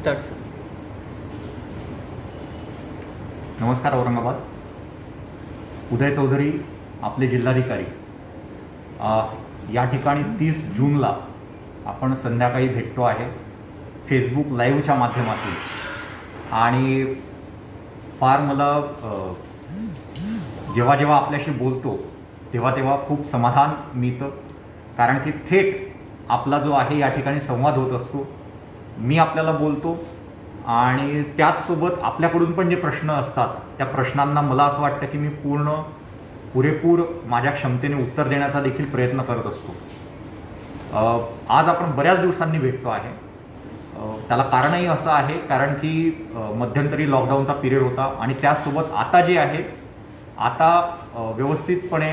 Start sir. नमस्कार औरंगाबाद. उदय चौधरी आपले जिल्हाधिकारी. या ठिकाणी 30 जूनला आपण संध्याकाळी भेटतो आहे फेसबुक लाईव्हच्या माध्यमातून. आणि फार मला जेव्हा जेव्हा आपल्याशी बोलतो तेव्हा तेव्हा खूप समाधान मिळतं, कारण की थेट आपला जो आहे या ठिकाणी संवाद होत असतो. मी आपल्याला बोलतो आणि त्याचसोबत आपल्याकडून पण जे प्रश्न असतात त्या प्रश्नांना मला असं वाटतं की मी पुरेपूर माझ्या क्षमतेने उत्तर देण्याचा देखील प्रयत्न करत असतो. आज आपण बऱ्याच दिवसांनी भेटतो आहे. त्याला कारणही असं आहे कारण की मध्यंतरी लॉकडाऊनचा पिरियड होता आणि त्याचसोबत आता जे आहे आता व्यवस्थितपणे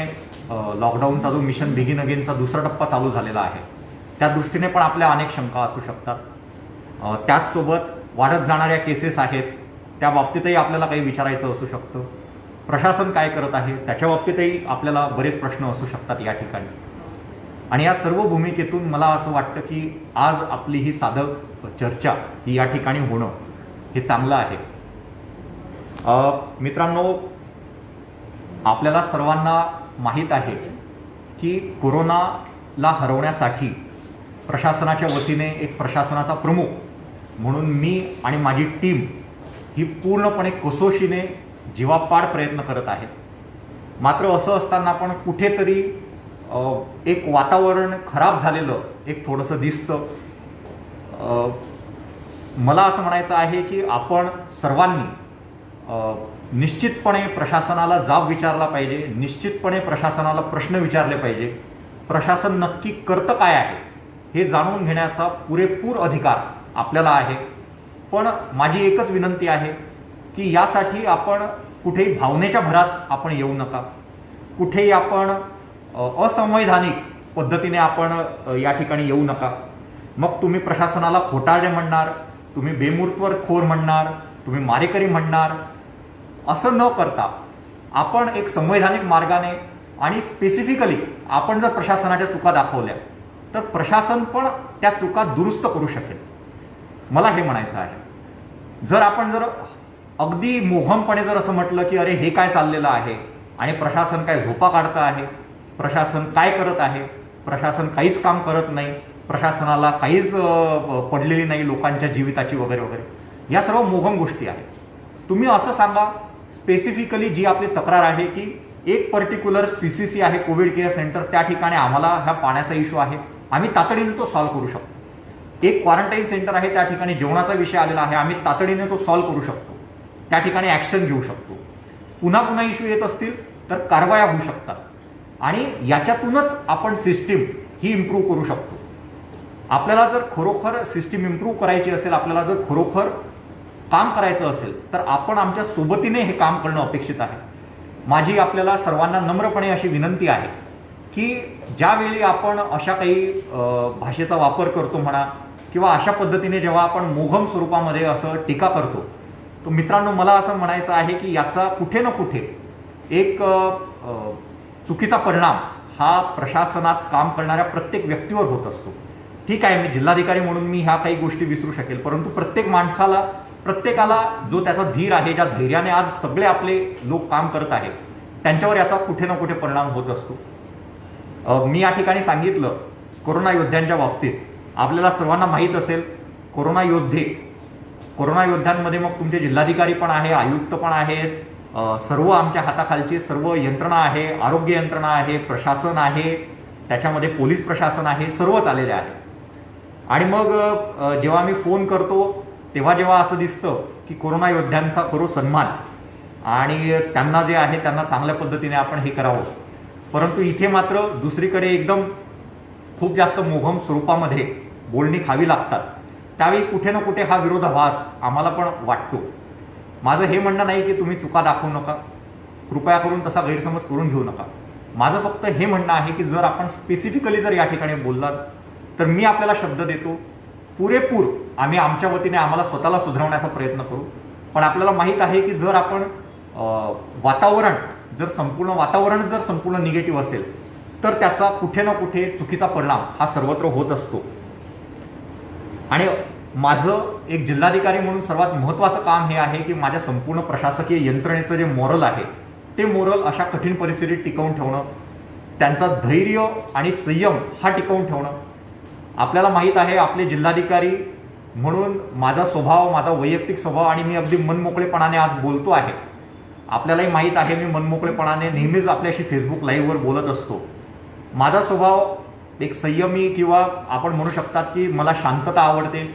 लॉकडाऊनचा जो मिशन बिगिन अगेनचा दुसरा टप्पा चालू झालेला आहे, त्या दृष्टीने पण आपल्या अनेक शंका असू शकतात. त्याचसोबत वाढत जाणाऱ्या केसेस आहेत त्या बाबतीतही आपल्याला काही विचारायचं असू शकतं. प्रशासन काय करत आहे त्याच्या बाबतीतही आपल्याला बरेच प्रश्न असू शकतात या ठिकाणी. आणि या सर्व भूमिकेतून मला असं वाटतं की आज आपली ही साधक चर्चा ही या ठिकाणी होणं हे चांगलं आहे. मित्रांनो, आपल्याला सर्वांना माहीत आहे की कोरोनाला हरवण्यासाठी प्रशासनाच्या वतीने एक प्रशासनाचा प्रमुख म्हणून मी आणि माझी टीम ही पूर्णपणे कसोशीने जीवापाड प्रयत्न करत आहेत. मात्र असं असताना पण कुठेतरी एक वातावरण खराब झालेलं एक थोडंसं दिसतं. मला असं म्हणायचं आहे की आपण सर्वांनी निश्चितपणे प्रशासनाला जाब विचारला पाहिजे, निश्चितपणे प्रशासनाला प्रश्न विचारले पाहिजे. प्रशासन नक्की करतं काय आहे हे जाणून घेण्याचा पुरेपूर अधिकार आपल्याला आहे. पण माझी एकच विनंती आहे की यासाठी आपण कुठेही भावनेच्या भरात आपण येऊ नका, कुठेही आपण असंवैधानिक पद्धतीने आपण या ठिकाणी येऊ नका. मग तुम्ही प्रशासनाला खोटारडे म्हणणार, तुम्ही बेमुर्तवर म्हणणार, तुम्ही मारेकरी म्हणणार, असं न करता आपण एक संवैधानिक मार्गाने आणि स्पेसिफिकली आपण जर प्रशासनाच्या चुका दाखवल्या तर प्रशासन पण त्या चुका दुरुस्त करू शकेल. मला हे म्हणायचं आहे. जर आपण अगदी मोहमपणे जर असं म्हटलं की अरे हे काय चाललेलं आहे आणि प्रशासन काय झोपा काढतं आहे, प्रशासन काय करत आहे, प्रशासन काहीच काम करत नाही, प्रशासनाला काहीच पडलेली नाही लोकांच्या जीविताची वगैरे वगैरे, या सर्व मोहम गोष्टी आहेत. तुम्ही असं सांगा स्पेसिफिकली जी आपली तक्रार आहे की एक पर्टिक्युलर CCC आहे कोविड केअर सेंटर, त्या ठिकाणी आम्हाला ह्या पाण्याचा इश्यू आहे, आम्ही तातडीने तो सॉल्व्ह करू शकतो. एक क्वारंटाईन सेंटर आहे त्या ठिकाणी जेवणाचा विषय आलेला आहे, आम्ही तातडीने तो सॉल्व्ह करू शकतो, त्या ठिकाणी ऍक्शन घेऊ शकतो. पुन्हा पुन्हा इश्यू येत असतील तर कारवाया होऊ शकतात आणि याच्यातूनच आपण सिस्टीम ही इम्प्रूव्ह करू शकतो. आपल्याला जर खरोखर सिस्टीम इम्प्रूव्ह करायची असेल, आपल्याला जर खरोखर काम करायचं असेल तर आपण आमच्या सोबतीने हे काम करणं अपेक्षित आहे. माझी आपल्याला सर्वांना नम्रपणे अशी विनंती आहे की ज्यावेळी आपण अशा काही भाषेचा वापर करतो म्हणा किंवा अशा पद्धतीने जेव्हा आपण मोघम स्वरूपामध्ये असं टीका करतो, तर मित्रांनो मला असं म्हणायचं आहे की याचा कुठे ना कुठे एक चुकीचा परिणाम हा प्रशासनात काम करणाऱ्या प्रत्येक व्यक्तीवर होत असतो. ठीक आहे, मी जिल्हाधिकारी म्हणून मी ह्या काही गोष्टी विसरू शकेल, परंतु प्रत्येकाला जो त्याचा धीर आहे, ज्या धैर्याने आज सगळे आपले लोक काम करत आहेत, त्यांच्यावर याचा कुठे ना कुठे परिणाम होत असतो. मी या ठिकाणी सांगितलं कोरोना योद्ध्यांच्या बाबतीत आपल्याला सर्वांना माहीत असेल, कोरोना योद्ध्यांमध्ये मग तुमचे जिल्हाधिकारी पण आहे, आयुक्त पण आहेत, सर्व आमच्या हाताखालची सर्व यंत्रणा आहे, आरोग्य यंत्रणा आहे, प्रशासन आहे, त्याच्यामध्ये पोलीस प्रशासन आहे, सर्वच आलेले आहे. आणि मग जेव्हा मी फोन करतो तेव्हा जेव्हा असं दिसतं की कोरोना योद्ध्यांचा करू सन्मान आणि त्यांना जे आहे त्यांना चांगल्या पद्धतीने आपण हे करावं, परंतु इथे मात्र दुसरीकडे एकदम खूप जास्त मोहम स्वरूपामध्ये बोलणी खावी लागतात. त्यावेळी कुठे ना कुठे हा विरोधाभास आम्हाला पण वाटतो. माझं हे म्हणणं नाही की तुम्ही चुका दाखवू नका, कृपया करून तसा गैरसमज करून घेऊ नका. माझं फक्त हे म्हणणं आहे की जर आपण स्पेसिफिकली जर या ठिकाणी बोललात तर मी आपल्याला शब्द देतो, पुरेपूर आम्ही आमच्या वतीने आम्हाला स्वतःला सुधारवण्याचा प्रयत्न करू. पण आपल्याला माहीत आहे की जर आपण संपूर्ण वातावरण जर संपूर्ण निगेटिव्ह असेल तर त्याचा कुठे ना कुठे चुकीचा परिणाम हा सर्वत्र होत असतो. आणि माझं एक जिल्हाधिकारी म्हणून सर्वात महत्त्वाचं काम हे आहे की माझ्या संपूर्ण प्रशासकीय यंत्रणेचं जे मोरल आहे ते मोरल अशा कठीण परिस्थितीत टिकवून ठेवणं, त्यांचा धैर्य आणि संयम हा टिकवून ठेवणं. आपल्याला माहीत आहे आपले जिल्हाधिकारी म्हणून माझा स्वभाव, माझा वैयक्तिक स्वभाव आणि मी अगदी मनमोकळेपणाने आज बोलतो आहे. आपल्यालाही माहीत आहे मी मनमोकळेपणाने नेहमीच आपल्याशी फेसबुक लाईव्हवर बोलत असतो. माझा स्वभाव एक संयमी किंवा आपण म्हणू शकतात की मला शांतता आवडते.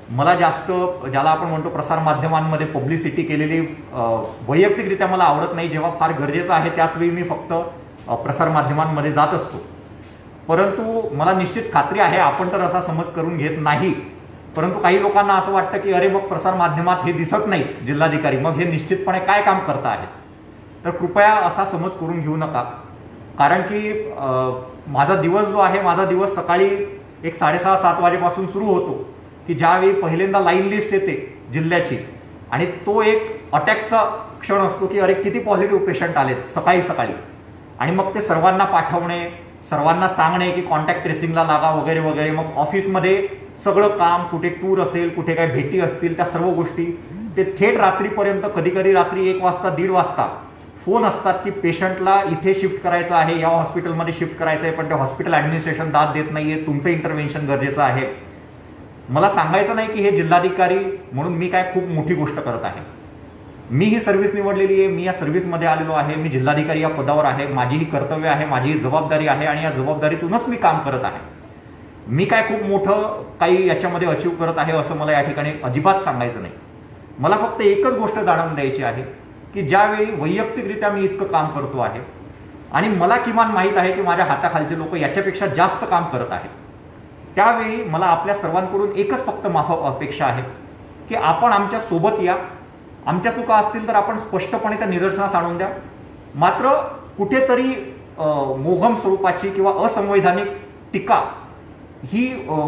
मला जास्त ज्याला आपण म्हणतो प्रसारमाध्यमांमध्ये पब्लिसिटी केलेली वैयक्तिकरित्या मला आवडत नाही. जेव्हा फार गरजेचं आहे त्याचवेळी मी फक्त प्रसारमाध्यमांमध्ये जात असतो. परंतु मला निश्चित खात्री आहे आपण तर असा समज करून घेत नाही, परंतु काही लोकांना असं वाटतं की अरे मग प्रसारमाध्यमात हे दिसत नाही जिल्हाधिकारी, मग हे निश्चितपणे काय काम करत आहेत. तर कृपया असा समज करून घेऊ नका. कारण की माझा दिवस जो आहे, माझा दिवस सकाळी एक 6:30-7 वाजेपासून सुरू होतो की ज्यावेळी पहिल्यांदा लाईन लिस्ट येते जिल्ह्याची आणि तो एक अटॅकचा क्षण असतो की अरे किती पॉझिटिव्ह पेशंट आलेत सकाळी सकाळी, आणि मग ते सर्वांना पाठवणे, सर्वांना सांगणे की कॉन्टॅक्ट ट्रेसिंगला लागा वगैरे वगैरे. मग ऑफिसमध्ये सगळं काम, कुठे टूर असेल, कुठे काही भेटी असतील, त्या सर्व गोष्टी ते थेट रात्रीपर्यंत, कधी कधी रात्री 1 वाजता 1:30 वाजता फोन असतात की पेशंटला इथे शिफ्ट करायचं आहे, या हॉस्पिटलमध्ये शिफ्ट करायचं आहे, पण ते हॉस्पिटल ॲडमिनिस्ट्रेशन दाद देत नाहीये, तुमचं इंटरव्हेन्शन गरजेचं आहे. मला सांगायचं नाही की हे जिल्हाधिकारी म्हणून मी काय खूप मोठी गोष्ट करत आहे. मी ही सर्व्हिस निवडलेली आहे, मी या सर्व्हिसमध्ये आलेलो आहे, मी जिल्हाधिकारी या पदावर आहे, माझी ही कर्तव्य आहे, माझी ही जबाबदारी आहे आणि या जबाबदारीतूनच मी काम करत आहे. मी काय खूप मोठं काही याच्यामध्ये अचीव करत आहे असं मला या ठिकाणी अजिबात सांगायचं नाही. मला फक्त एकच गोष्ट जाणवून द्यायची आहे की ज्यावेळी वैयक्तिकरित्या मी इतकं काम करतो आहे आणि मला किमान माहीत आहे की माझ्या हाताखालचे लोक याच्यापेक्षा जास्त काम करत आहेत, त्यावेळी मला आपल्या सर्वांकडून एकच फक्त माफक अपेक्षा आहे की आपण आमच्या सोबत या. आमच्या चुका असतील तर आपण स्पष्टपणे त्या निदर्शनास आणून द्या. मात्र कुठेतरी मोघम स्वरूपाची किंवा असंवैधानिक टीका ही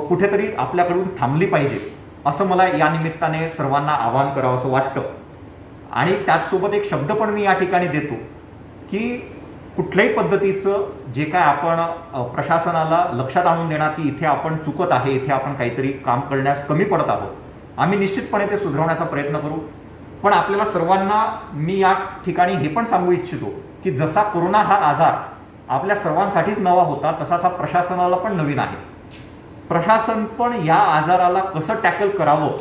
कुठेतरी आपल्याकडून थांबली पाहिजे असं मला या निमित्ताने सर्वांना आवाहन करावं असं वाटतं. आणि त्याचसोबत एक शब्द पण मी या ठिकाणी देतो की कुठल्याही पद्धतीचं जे काय आपण प्रशासनाला लक्षात आणून देणार की इथे आपण चुकत आहे, इथे आपण काहीतरी काम करण्यास कमी पडत आहोत, आम्ही निश्चितपणे ते सुधारण्याचा प्रयत्न करू. पण आपल्याला सर्वांना मी या ठिकाणी हे पण सांगू इच्छितो की जसा कोरोना हा आजार आपल्या सर्वांसाठीच नवा होता, तसाच हा प्रशासनाला पण नवीन आहे. प्रशासन पण या आजाराला कसं टॅकल करावं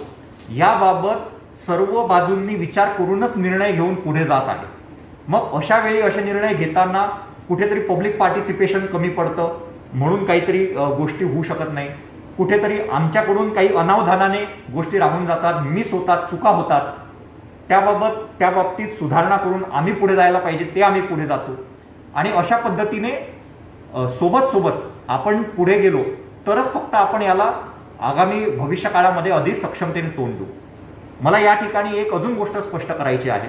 याबाबत सर्व बाजूंनी विचार करूनच निर्णय घेऊन पुढे जात आहे. मग अशा वेळी असे निर्णय घेताना कुठेतरी पब्लिक पार्टिसिपेशन कमी पडतं म्हणून काहीतरी गोष्टी होऊ शकत नाही, कुठेतरी आमच्याकडून काही अनावधानाने गोष्टी राहून जातात, मिस होतात, चुका होतात. त्या बाबतीत सुधारणा करून आम्ही पुढे जायला पाहिजे, ते आम्ही पुढे जातो. आणि अशा पद्धतीने सोबत आपण पुढे गेलो तरच फक्त आपण याला आगामी भविष्य काळामध्ये अधिक सक्षमतेने तोंड देऊ. मला या ठिकाणी एक अजून गोष्ट स्पष्ट करायची आहे.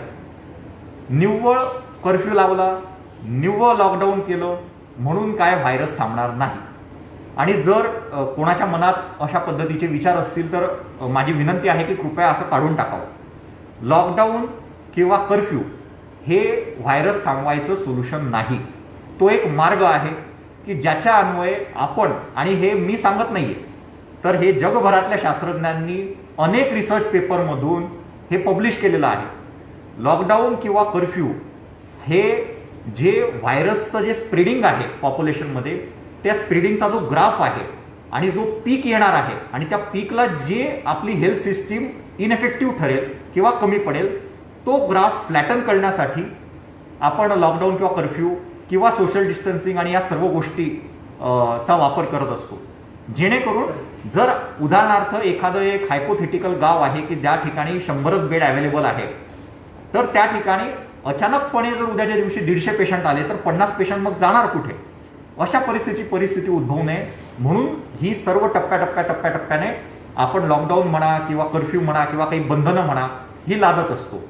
निव्वळ कर्फ्यू लावला, निव्वळ लॉकडाऊन केलं म्हणून काय व्हायरस थांबणार नाही. आणि जर कोणाच्या मनात अशा पद्धतीचे विचार असतील तर माझी विनंती आहे की कृपया असं काढून टाकावं. लॉकडाऊन किंवा कर्फ्यू हे व्हायरस थांबवायचं सोल्युशन नाही. तो एक मार्ग आहे की ज्याच्या अन्वये आपण, आणि हे मी सांगत नाहीये तर हे जगभरातल्या शास्त्रज्ञांनी अनेक रिसर्च पेपरमधून हे पब्लिश केलेलं आहे. लॉकडाऊन किंवा कर्फ्यू हे जे व्हायरसचं जे स्प्रेडिंग आहे पॉप्युलेशनमध्ये, त्या स्प्रेडिंगचा जो ग्राफ आहे आणि जो पीक येणार आहे आणि त्या पीकला जे आपली हेल्थ सिस्टीम इनएफेक्टिव्ह ठरेल किंवा कमी पडेल, तो ग्राफ फ्लॅटन करण्यासाठी आपण लॉकडाऊन किंवा कर्फ्यू किंवा सोशल डिस्टन्सिंग आणि या सर्व गोष्टी चा वापर करत असतो. जेणेकरून जर उदाहरणार्थ एखादं एक हायपोथेटिकल गाव आहे की ज्या ठिकाणी 100च बेड अवेलेबल आहे, तर त्या ठिकाणी अचानकपणे जर उद्याच्या दिवशी 150 पेशंट आले तर 50 पेशंट मग जाणार कुठे? अशा परिस्थिती उद्भवू नये म्हणून ही सर्व टप्प्याटप्प्याने आपण लॉकडाऊन म्हणा किंवा कर्फ्यू म्हणा किंवा काही बंधनं म्हणा ही लादत असतो.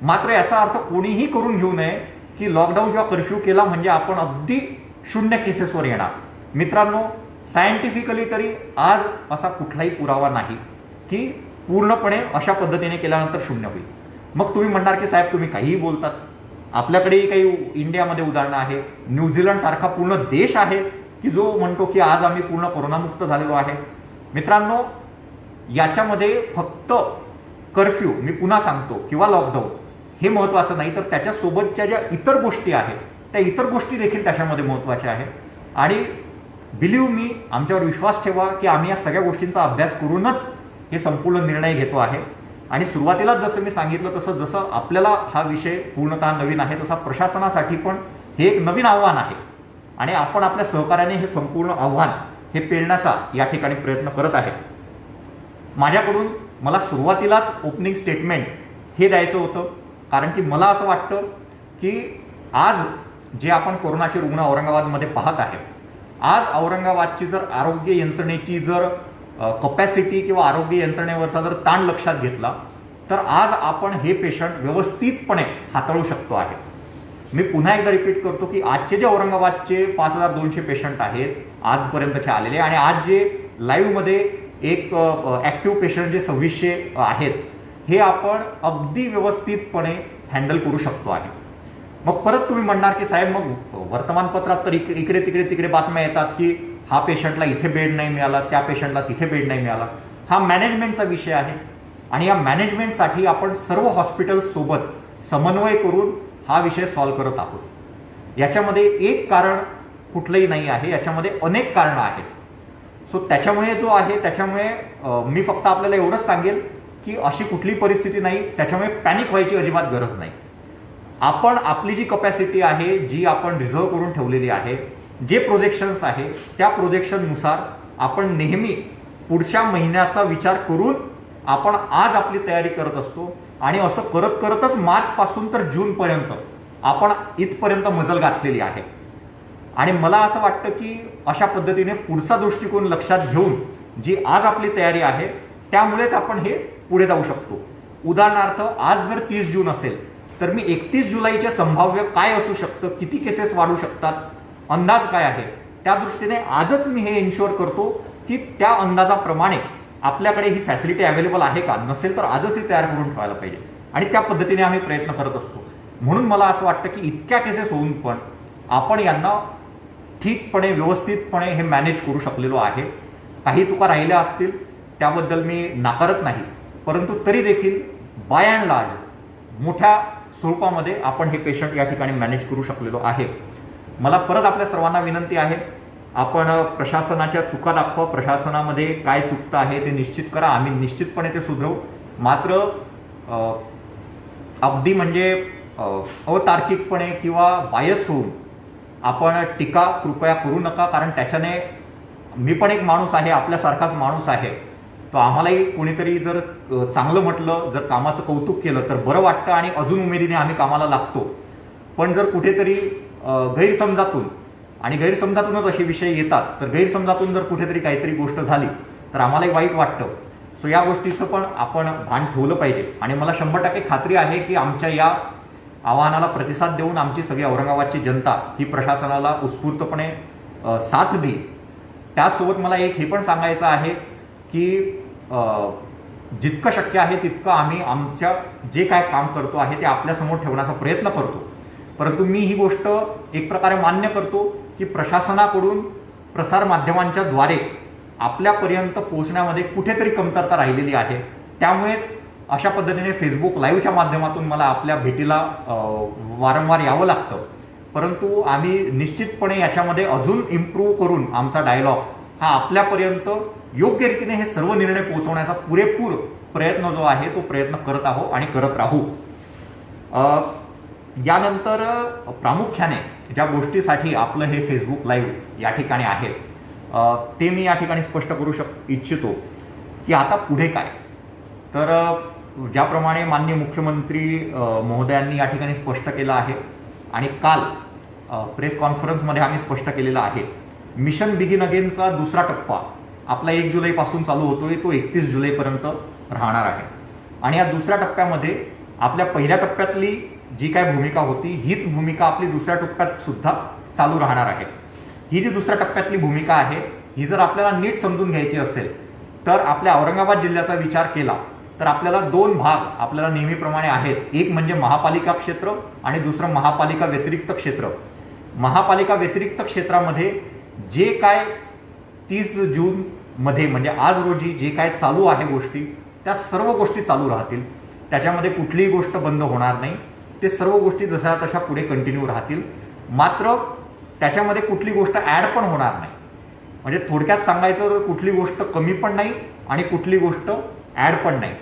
मात्र याचा अर्थ कोणीही करून घेऊ नये की लॉकडाऊन किंवा कर्फ्यू केला म्हणजे आपण अगदी 0 केसेसवर येणार. मित्रांनो, सायंटिफिकली तरी आज असा कुठलाही पुरावा नाही की पूर्णपणे अशा पद्धतीने केल्यानंतर 0 होईल. मग तुम्ही म्हणणार की साहेब तुम्ही काहीही बोलतात. आपल्याकडेही काही इंडियामध्ये उदाहरणं आहे. न्यूझीलंड सारखा पूर्ण देश आहे की जो म्हणतो की आज आम्ही पूर्ण कोरोनामुक्त झालेलो आहे. मित्रांनो, याच्यामध्ये फक्त कर्फ्यू, मी पुन्हा सांगतो, किंवा लॉकडाऊन हे महत्त्वाचं नाही, तर त्याच्यासोबतच्या ज्या इतर गोष्टी आहेत त्या इतर गोष्टी देखील त्याच्यामध्ये महत्त्वाच्या आहेत. आणि बिलीव्ह मी, आमच्यावर विश्वास ठेवा की आम्ही या सगळ्या गोष्टींचा अभ्यास करूनच हे संपूर्ण निर्णय घेतो आहे. आणि सुरुवातीलाच जसं मी सांगितलं तसं, जसं आपल्याला हा विषय पूर्णतः नवीन आहे तसा प्रशासनासाठी पण हे एक नवीन आव्हान आहे. आणि आपण आपल्या सहकार्याने हे संपूर्ण आव्हान हे पेलण्याचा या ठिकाणी प्रयत्न करत आहे. माझ्याकडून मला सुरुवातीलाच ओपनिंग स्टेटमेंट हे द्यायचं होतं, कारण की मला असं वाटतं की आज जे आपण कोरोनाचे रुग्ण औरंगाबादमध्ये पाहत आहे, आज औरंगाबादची जर आरोग्य यंत्रणेची जर कपॅसिटी किंवा आरोग्य यंत्रणेवरचा जर ताण लक्षात घेतला तर आज आपण हे पेशंट व्यवस्थितपणे हाताळू शकतो आहे. मी पुन्हा एकदा रिपीट करतो की आजचे जे औरंगाबादचे 5200 पेशंट आहेत आजपर्यंतचे आलेले, आणि आज जे लाईव्हमध्ये एक ॲक्टिव्ह पेशंट जे 2600 आहेत, हे आपण अगदी व्यवस्थितपणे हँडल करू शकतो आहे. मग परत तुम्ही म्हणणार की साहेब, मग वर्तमानपत्रात तर इकडे तिकडे बातम्या येतात की हा पेशंटला इथे बेड नाही मिळाला, त्या पेशंटला तिथे बेड नाही मिळाला. हा मॅनेजमेंटचा विषय आहे आणि या मॅनेजमेंटसाठी आपण सर्व हॉस्पिटल्स सोबत समन्वय करून हा विषय सॉल्व्ह करत आहोत. याच्यामध्ये एक कारण कुठलंही नाही आहे, याच्यामध्ये अनेक कारणं आहेत. सो त्याच्यामुळे जो आहे, त्याच्यामुळे मी फक्त आपल्याला एवढंच सांगेल की अशी कुठली परिस्थिती नाही, त्याच्यामुळे पॅनिक व्हायची अजिबात गरज नाही. आपण आपली जी कपॅसिटी आहे, जी आपण रिझर्व्ह करून ठेवलेली आहे, जे प्रोजेक्शन्स आहे त्या प्रोजेक्शननुसार आपण नेहमी पुढच्या महिन्याचा विचार करून आपण आज आपली तयारी करत असतो. आणि असं करत करतच मार्चपासून तर जूनपर्यंत आपण इथपर्यंत मजल घातलेली आहे. आणि मला असं वाटतं की अशा पद्धतीने पुढचा दृष्टिकोन लक्षात घेऊन जी आज आपली तयारी आहे त्यामुळेच आपण हे पुढे जाऊ शकतो. उदाहरणार्थ, आज जर 30 जून असेल तर मी 31 जुलैचे संभाव्य काय असू शकतं, किती केसेस वाढू शकतात, अंदाज काय आहे, त्या दृष्टीने आजच मी हे इन्शुअर करतो की त्या अंदाजाप्रमाणे आपल्याकडे ही फॅसिलिटी अवेलेबल आहे का, नसेल तर आजच ही तयार करून ठेवायला पाहिजे. आणि त्या पद्धतीने आम्ही प्रयत्न करत असतो. म्हणून मला असं वाटतं की इतक्या केसेस होऊन पण आपण यांना ठीकपणे व्यवस्थितपणे हे मॅनेज करू शकलेलो आहे. काही चुका राहिल्या असतील त्याबद्दल मी नाकारत नाही, परंतु तरी देखील बाय अँड लार्ज मोठ्या स्वरूपामध्ये आपण हे पेशंट या ठिकाणी मॅनेज करू शकलेलो आहे. मला परत आपल्या सर्वांना विनंती आहे, आपण प्रशासनाच्या चुका दाखवा, प्रशासनामध्ये काय चुकतं आहे ते निश्चित करा, आम्ही निश्चितपणे ते सुधरवू. मात्र अगदी म्हणजे अतार्किकपणे किंवा बायस होऊन आपण टीका कृपया करू नका, कारण त्याच्याने मी पण एक माणूस आहे, आपल्यासारखाच माणूस आहे, तो आम्हालाही कोणीतरी जर चांगलं म्हटलं, जर कामाचं कौतुक केलं तर बरं वाटतं आणि अजून उमेदीने आम्ही कामाला लागतो. पण जर कुठेतरी गैरसमजातून, आणि गैरसमजातूनच असे विषय येतात, तर गैरसमजातून जर कुठेतरी काहीतरी गोष्ट झाली तर आम्हालाही वाईट वाटतं. सो या गोष्टीचं पण आपण भान ठेवलं पाहिजे. आणि मला 100% खात्री आहे की आमच्या या आव्हानाला प्रतिसाद देऊन आमची सगळी औरंगाबादची जनता ही प्रशासनाला उत्स्फूर्तपणे साथ देईल. त्याचसोबत मला एक हे पण सांगायचं आहे की जितकं शक्य आहे तितकं आम्ही आमच्या जे काय काम करतो आहे ते आपल्यासमोर ठेवण्याचा प्रयत्न करतो. परंतु मी ही गोष्ट एक प्रकारे मान्य करतो की प्रशासनाकडून प्रसारमाध्यमांच्या द्वारे आपल्यापर्यंत पोहोचण्यामध्ये कुठेतरी कमतरता राहिलेली आहे. त्यामुळेच अशा पद्धतीने फेसबुक लाईव्हच्या माध्यमातून मला आपल्या भेटीला वारंवार यावं लागतं. परंतु आम्ही निश्चितपणे याच्यामध्ये अजून इम्प्रूव्ह करून आमचा डायलॉग हा आपल्यापर्यंत योग्य रीतीने हे सर्व निर्णय पोहोचवण्याचा पुरेपूर प्रयत्न जो आहे तो प्रयत्न करत आहोत आणि करत राहू. यानंतर प्रामुख्याने ज्या गोष्टीसाठी आपलं हे फेसबुक लाईव्ह या ठिकाणी आहे ते मी या ठिकाणी स्पष्ट करू इच्छितो की आता पुढे काय. तर ज्याप्रमाणे माननीय मुख्यमंत्री महोदयांनी या ठिकाणी स्पष्ट केलं आहे आणि काल प्रेस कॉन्फरन्समध्ये आम्ही स्पष्ट केलेलं आहे, मिशन बिगिन अगेनचा दुसरा टप्पा आपला 1 जुलैपासून चालू होतोय, तो 31 जुलैपर्यंत राहणार आहे. आणि या दुसऱ्या टप्प्यामध्ये आपल्या पहिल्या टप्प्यातली जी काय भूमिका होती हीच भूमिका आपली दुसऱ्या टप्प्यात सुद्धा चालू राहणार आहे. ही जी दुसऱ्या टप्प्यातली भूमिका आहे ही जर आपल्याला नीट समजून घ्यायची असेल तर आपल्या औरंगाबाद जिल्ह्याचा विचार केला तर आपल्याला 2 भाग आपल्याला नेहमीप्रमाणे आहेत. एक म्हणजे महापालिका क्षेत्र आणि दुसरं महापालिका व्यतिरिक्त क्षेत्र. महापालिका व्यतिरिक्त क्षेत्रामध्ये जे काय 30 जून मध्ये म्हणजे आज रोजी जे काय चालू आहे गोष्टी त्या सर्व गोष्टी चालू राहतील. त्याच्यामध्ये कुठलीही गोष्ट बंद होणार नाही. ते सर्व गोष्टी जशा तशा पुढे कंटिन्यू राहतील. मात्र त्याच्यामध्ये कुठली गोष्ट ॲड पण होणार नाही. म्हणजे थोडक्यात सांगायचं तर कुठली गोष्ट कमी पण नाही आणि कुठली गोष्ट ॲड पण नाही.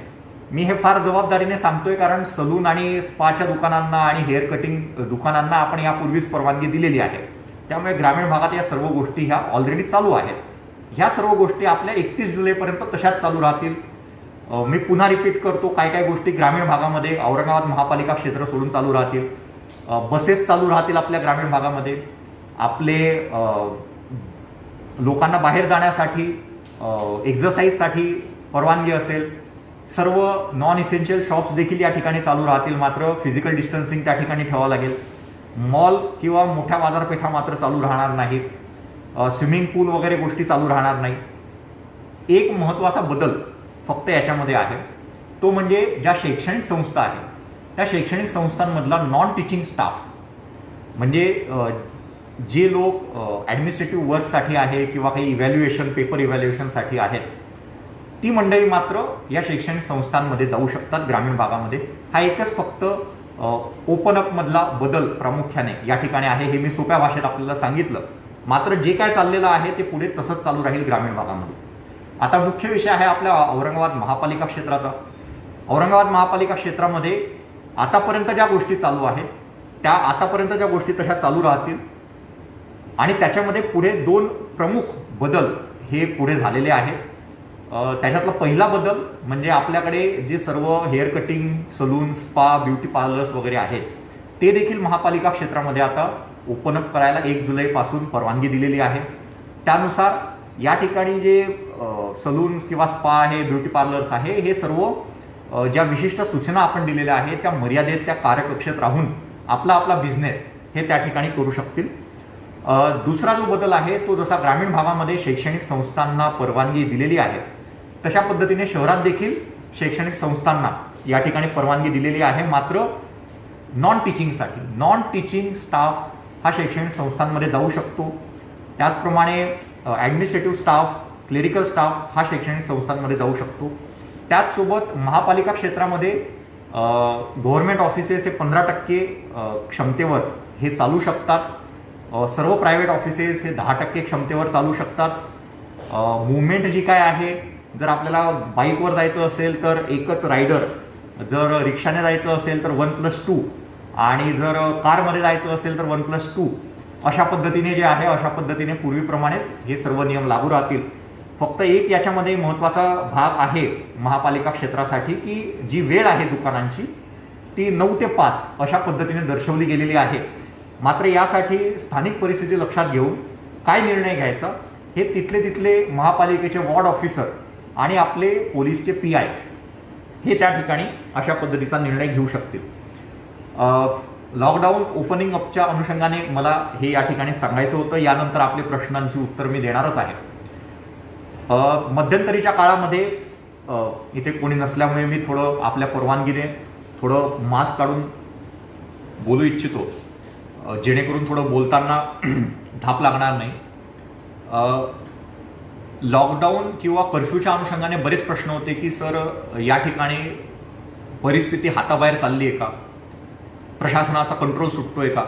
मी हे फार जबाबदारीने सांगतोय कारण सलून आणि स्पाच्या दुकानांना आणि हेअर कटिंग दुकानांना आपण यापूर्वीच परवानगी दिलेली आहे. त्यामुळे ग्रामीण भागात या सर्व गोष्टी ह्या ऑलरेडी चालू आहेत. ह्या सर्व गोष्टी आपल्या 31 जुलैपर्यंत तशाच चालू राहतील. मी पुन्हा रिपीट करतो, काय काय गोष्टी ग्रामीण भागामध्ये औरंगाबाद महापालिका क्षेत्र सोडून चालू राहतील. बसेस चालू राहतील आपल्या ग्रामीण भागामध्ये. आपले लोकांना बाहेर जाण्यासाठी एक्झरसाईजसाठी परवानगी असेल. सर्व नॉन इसेन्शियल शॉप्स देखील या ठिकाणी चालू राहतील. मात्र फिजिकल डिस्टन्सिंग त्या ठिकाणी ठेवावं लागेल. मॉल किंवा मोठ्या बाजारपेठा मात्र चालू राहणार नाहीत. स्विमिंग पूल वगैरे गोष्टी चालू राहणार नाही. एक महत्त्वाचा बदल फक्त याच्यामध्ये आहे, तो म्हणजे ज्या शैक्षणिक संस्था आहेत त्या शैक्षणिक संस्थांमधला नॉन टीचिंग स्टाफ म्हणजे जे लोक ॲडमिनिस्ट्रेटिव्ह वर्कसाठी आहे किंवा काही इव्हॅल्युएशन पेपर इव्हॅल्युएशनसाठी आहेत ती मंडळी मात्र या शैक्षणिक संस्थांमध्ये जाऊ शकतात ग्रामीण भागामध्ये. हा एकच फक्त ओपन अप मधला बदल प्रामुख्याने या ठिकाणी आहे. हे मी सोप्या भाषेत आपल्याला सांगितलं. मात्र जे काय चाललेलं आहे ते पुढे तसंच चालू राहील ग्रामीण भागामध्ये. आता मुख्य विषय आहे आपल्या औरंगाबाद महापालिका क्षेत्राचा. औरंगाबाद महापालिका क्षेत्रामध्ये आतापर्यंत ज्या गोष्टी चालू आहेत त्या आतापर्यंतच्या गोष्टी तशा चालू राहतील आणि त्याच्यामध्ये पुढे 2 प्रमुख बदल हे पुढे झालेले आहेत. त्याच्यातला पहिला बदल म्हणजे आपल्याकडे जे सर्व hair cutting salon spa beauty parlours वगैरे आहेत ते देखील महापालिका क्षेत्रामध्ये आता ओपन अप करायला 1 जुलैपासून परवानगी दिलेली आहे. त्यानुसार या ठिकाणी जे सलून किंवा स्पा आहे ब्युटी पार्लर्स आहे हे सर्व ज्या विशिष्ट सूचना आपण दिलेल्या आहेत त्या मर्यादेत त्या कार्यकक्षेत राहून आपला आपला बिझनेस हे त्या ठिकाणी करू शकतील. दुसरा जो बदल आहे तो जसा ग्रामीण भागामध्ये शैक्षणिक संस्थांना परवानगी दिलेली आहे तशा पद्धतीने शहरात देखील शैक्षणिक संस्थांना या ठिकाणी परवानगी दिलेली आहे. मात्र नॉन टीचिंग स्टाफ हा शैक्षणिक संस्थांमध्ये जाऊ शकतो. त्याचप्रमाणे ॲडमिनिस्ट्रेटिव्ह स्टाफ क्लेरिकल स्टाफ हा शैक्षणिक संस्थांमध्ये जाऊ शकतो. त्याचसोबत महापालिका क्षेत्रामध्ये गव्हर्नमेंट ऑफिसेस हे 15% क्षमतेवर हे चालू शकतात. सर्व प्रायव्हेट ऑफिसेस हे 10% क्षमतेवर चालू शकतात. मुवमेंट जी काय आहे, जर आपल्याला बाईकवर जायचं असेल तर एकच रायडर, जर रिक्षाने जायचं असेल तर 1+2 आणि जर कारमध्ये जायचं असेल तर 1+2 अशा पद्धतीने जे आहे अशा पद्धतीने पूर्वीप्रमाणेच हे सर्व नियम लागू राहतील. फक्त एक याच्यामध्ये महत्त्वाचा भाग आहे महापालिका क्षेत्रासाठी की जी वेळ आहे दुकानांची ती 9 ते 5 अशा पद्धतीने दर्शवली गेलेली आहे. मात्र यासाठी स्थानिक परिस्थिती लक्षात घेऊन काय निर्णय घ्यायचा हे तिथले महापालिकेचे वॉर्ड ऑफिसर आणि आपले पोलीसचे PI हे त्या ठिकाणी अशा पद्धतीचा निर्णय घेऊ शकतील. लॉकडाऊन ओपनिंग अपच्या अनुषंगाने मला हे या ठिकाणी सांगायचं होतं. यानंतर आपले प्रश्नांची उत्तर मी देणारच आहे. मध्यंतरीच्या काळामध्ये इथे कोणी नसल्यामुळे मी थोडं आपल्या परवानगीने थोडं मास्क काढून बोलू इच्छितो जेणेकरून थोडं बोलताना धाप लागणार नाही. लॉकडाऊन किंवा कर्फ्यूच्या अनुषंगाने बरेच प्रश्न होते की सर या ठिकाणी परिस्थिती हाताबाहेर चालली आहे का, प्रशासनाचा कंट्रोल सुटतोय का.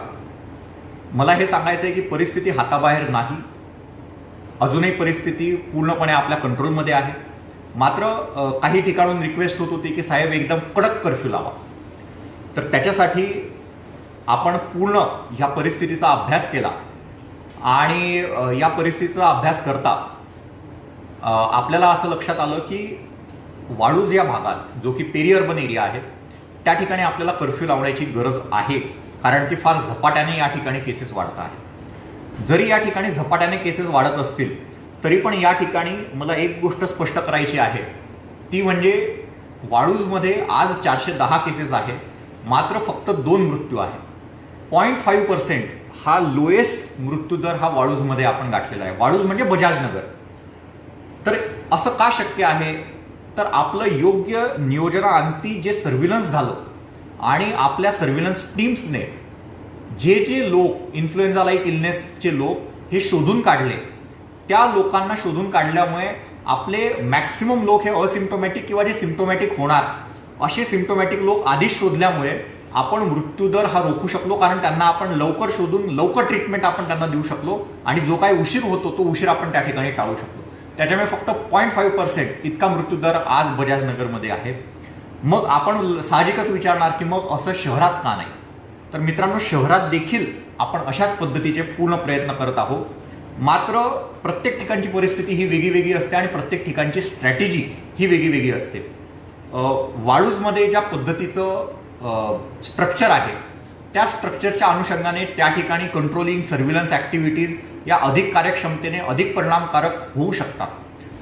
मला हे सांगायचं आहे की परिस्थिती हाताबाहेर नाही. अजूनही परिस्थिती पूर्णपणे आपल्या कंट्रोलमध्ये आहे. मात्र काही ठिकाणून रिक्वेस्ट होत होती की साहेब एकदम कडक कर्फ्यू लावा. तर त्याच्यासाठी आपण पूर्ण ह्या परिस्थितीचा अभ्यास केला आणि या परिस्थितीचा अभ्यास करता आपल्याला असं लक्षात आलं की वाळूज या भागात जो की पेरी अर्बन एरिया आहे त्या ठिकाणी आपल्याला कर्फ्यू लावण्याची गरज आहे. कारण की फार झपाट्याने या ठिकाणी केसेस वाढत आहेत. जरी या ठिकाणी झपाट्याने केसेस वाढत असतील तरी पण या ठिकाणी मला एक गोष्ट स्पष्ट करायची आहे ती म्हणजे वाळूजमध्ये आज 410 केसेस आहेत. मात्र फक्त 2 मृत्यू आहेत. 0.5% हा लोएस्ट मृत्यूदर हा वाळूजमध्ये आपण गाठलेला आहे. वाळूज म्हणजे बजाजनगर. तर असं का शक्य आहे तर आपलं योग्य नियोजनाअंती जे सर्व्हिलन्स झालं आणि आपल्या सर्व्हिलन्स टीम्सने जे लोक इन्फ्लुएन्झा लाईक इलनेसचे लोक हे शोधून काढले त्या लोकांना शोधून काढल्यामुळे आपले मॅक्सिमम लोक हे असिम्प्टोमॅटिक किंवा जे सिम्प्टोमॅटिक होणार असे सिम्प्टोमॅटिक लोक आधीच शोधल्यामुळे आपण मृत्यूदर हा रोखू शकलो, कारण त्यांना आपण लवकर शोधून लवकर ट्रीटमेंट आपण त्यांना देऊ शकलो आणि जो काही उशीर होतो तो उशीर आपण त्या ठिकाणी टाळू शकलो. त्याच्यामुळे फक्त 0.5% इतका मृत्यूदर आज बजाजनगरमध्ये आहे. मग आपण साहजिकच विचारणार की मग असं शहरात का नाही? तर मित्रांनो, शहरात देखील आपण अशाच पद्धतीचे पूर्ण प्रयत्न करत आहोत. मात्र प्रत्येक ठिकाणची परिस्थिती ही वेगळी वेगळी असते आणि प्रत्येक ठिकाणची स्ट्रॅटेजी ही वेगळी वेगळी असते. वाळूजमध्ये ज्या पद्धतीचं स्ट्रक्चर आहे त्या स्ट्रक्चरच्या अनुषंगाने त्या ठिकाणी कंट्रोलिंग सर्व्हिलन्स ऍक्टिव्हिटीज या अधिक कार्यक्षमतेने अधिक परिणामकारक होऊ शकतात.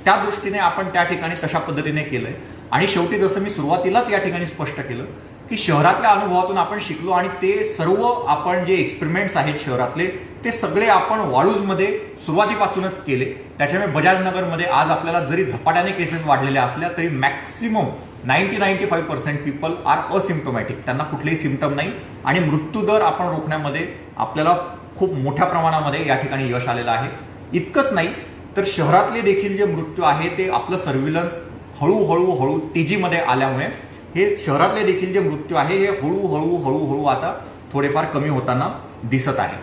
त्या दृष्टीने आपण त्या ठिकाणी तशा पद्धतीने केलंय. आणि शेवटी जसं मी सुरुवातीलाच या ठिकाणी स्पष्ट केलं की शहरातल्या अनुभवातून आपण शिकलो आणि ते सर्व आपण जे एक्सपेरिमेंट्स आहेत शहरातले ते सगळे आपण वाळूजमध्ये सुरुवातीपासूनच केले. त्याच्यामुळे बजाजनगरमध्ये आज आपल्याला जरी झपाट्याने केसेस वाढलेल्या असल्या तरी मॅक्सिमम 90-95% पीपल आर असिम्प्टोमॅटिक, त्यांना कुठलेही सिम्पटम नाही आणि मृत्यूदर आपण रोखण्यामध्ये आपल्याला खूप मोठ्या प्रमाणामध्ये या ठिकाणी यश आलेलं आहे. इतकंच नाही तर शहरातले देखील जे मृत्यू आहे ते आपलं सर्व्हिलन्स हळूहळू तेजीमध्ये आल्यामुळे हे शहरातले देखील जे मृत्यू आहे हे हळूहळू आता थोडेफार कमी होताना दिसत आहे.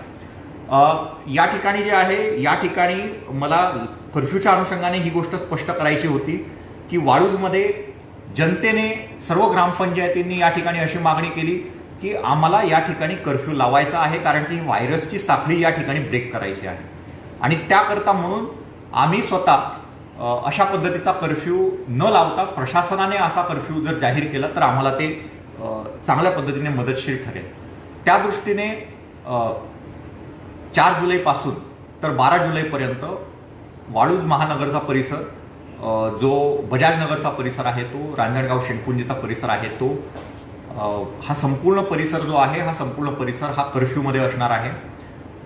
या ठिकाणी जे आहे या ठिकाणी मला कर्फ्यूच्या अनुषंगाने ही गोष्ट स्पष्ट करायची होती की वाळूजमध्ये जनतेने सर्व ग्रामपंचायतींनी या ठिकाणी अशी मागणी केली की आम्हाला या ठिकाणी कर्फ्यू लावायचा आहे, कारण की व्हायरसची साखळी या ठिकाणी ब्रेक करायची आहे. आणि त्याकरता म्हणून आम्ही स्वतः अशा पद्धतीचा कर्फ्यू न लावता प्रशासनाने असा कर्फ्यू जर जाहीर केला तर आम्हाला ते चांगल्या पद्धतीने मदतशीर ठरेल. त्या दृष्टीने 4 जुलैपासून तर 12 जुलैपर्यंत वाळूज महानगरचा परिसर, जो बजाजनगरचा परिसर आहे तो, रांजणगाव शेणकुंजीचा परिसर आहे तो, हा संपूर्ण परिसर जो आहे हा संपूर्ण परिसर हा कर्फ्यूमध्ये असणार आहे.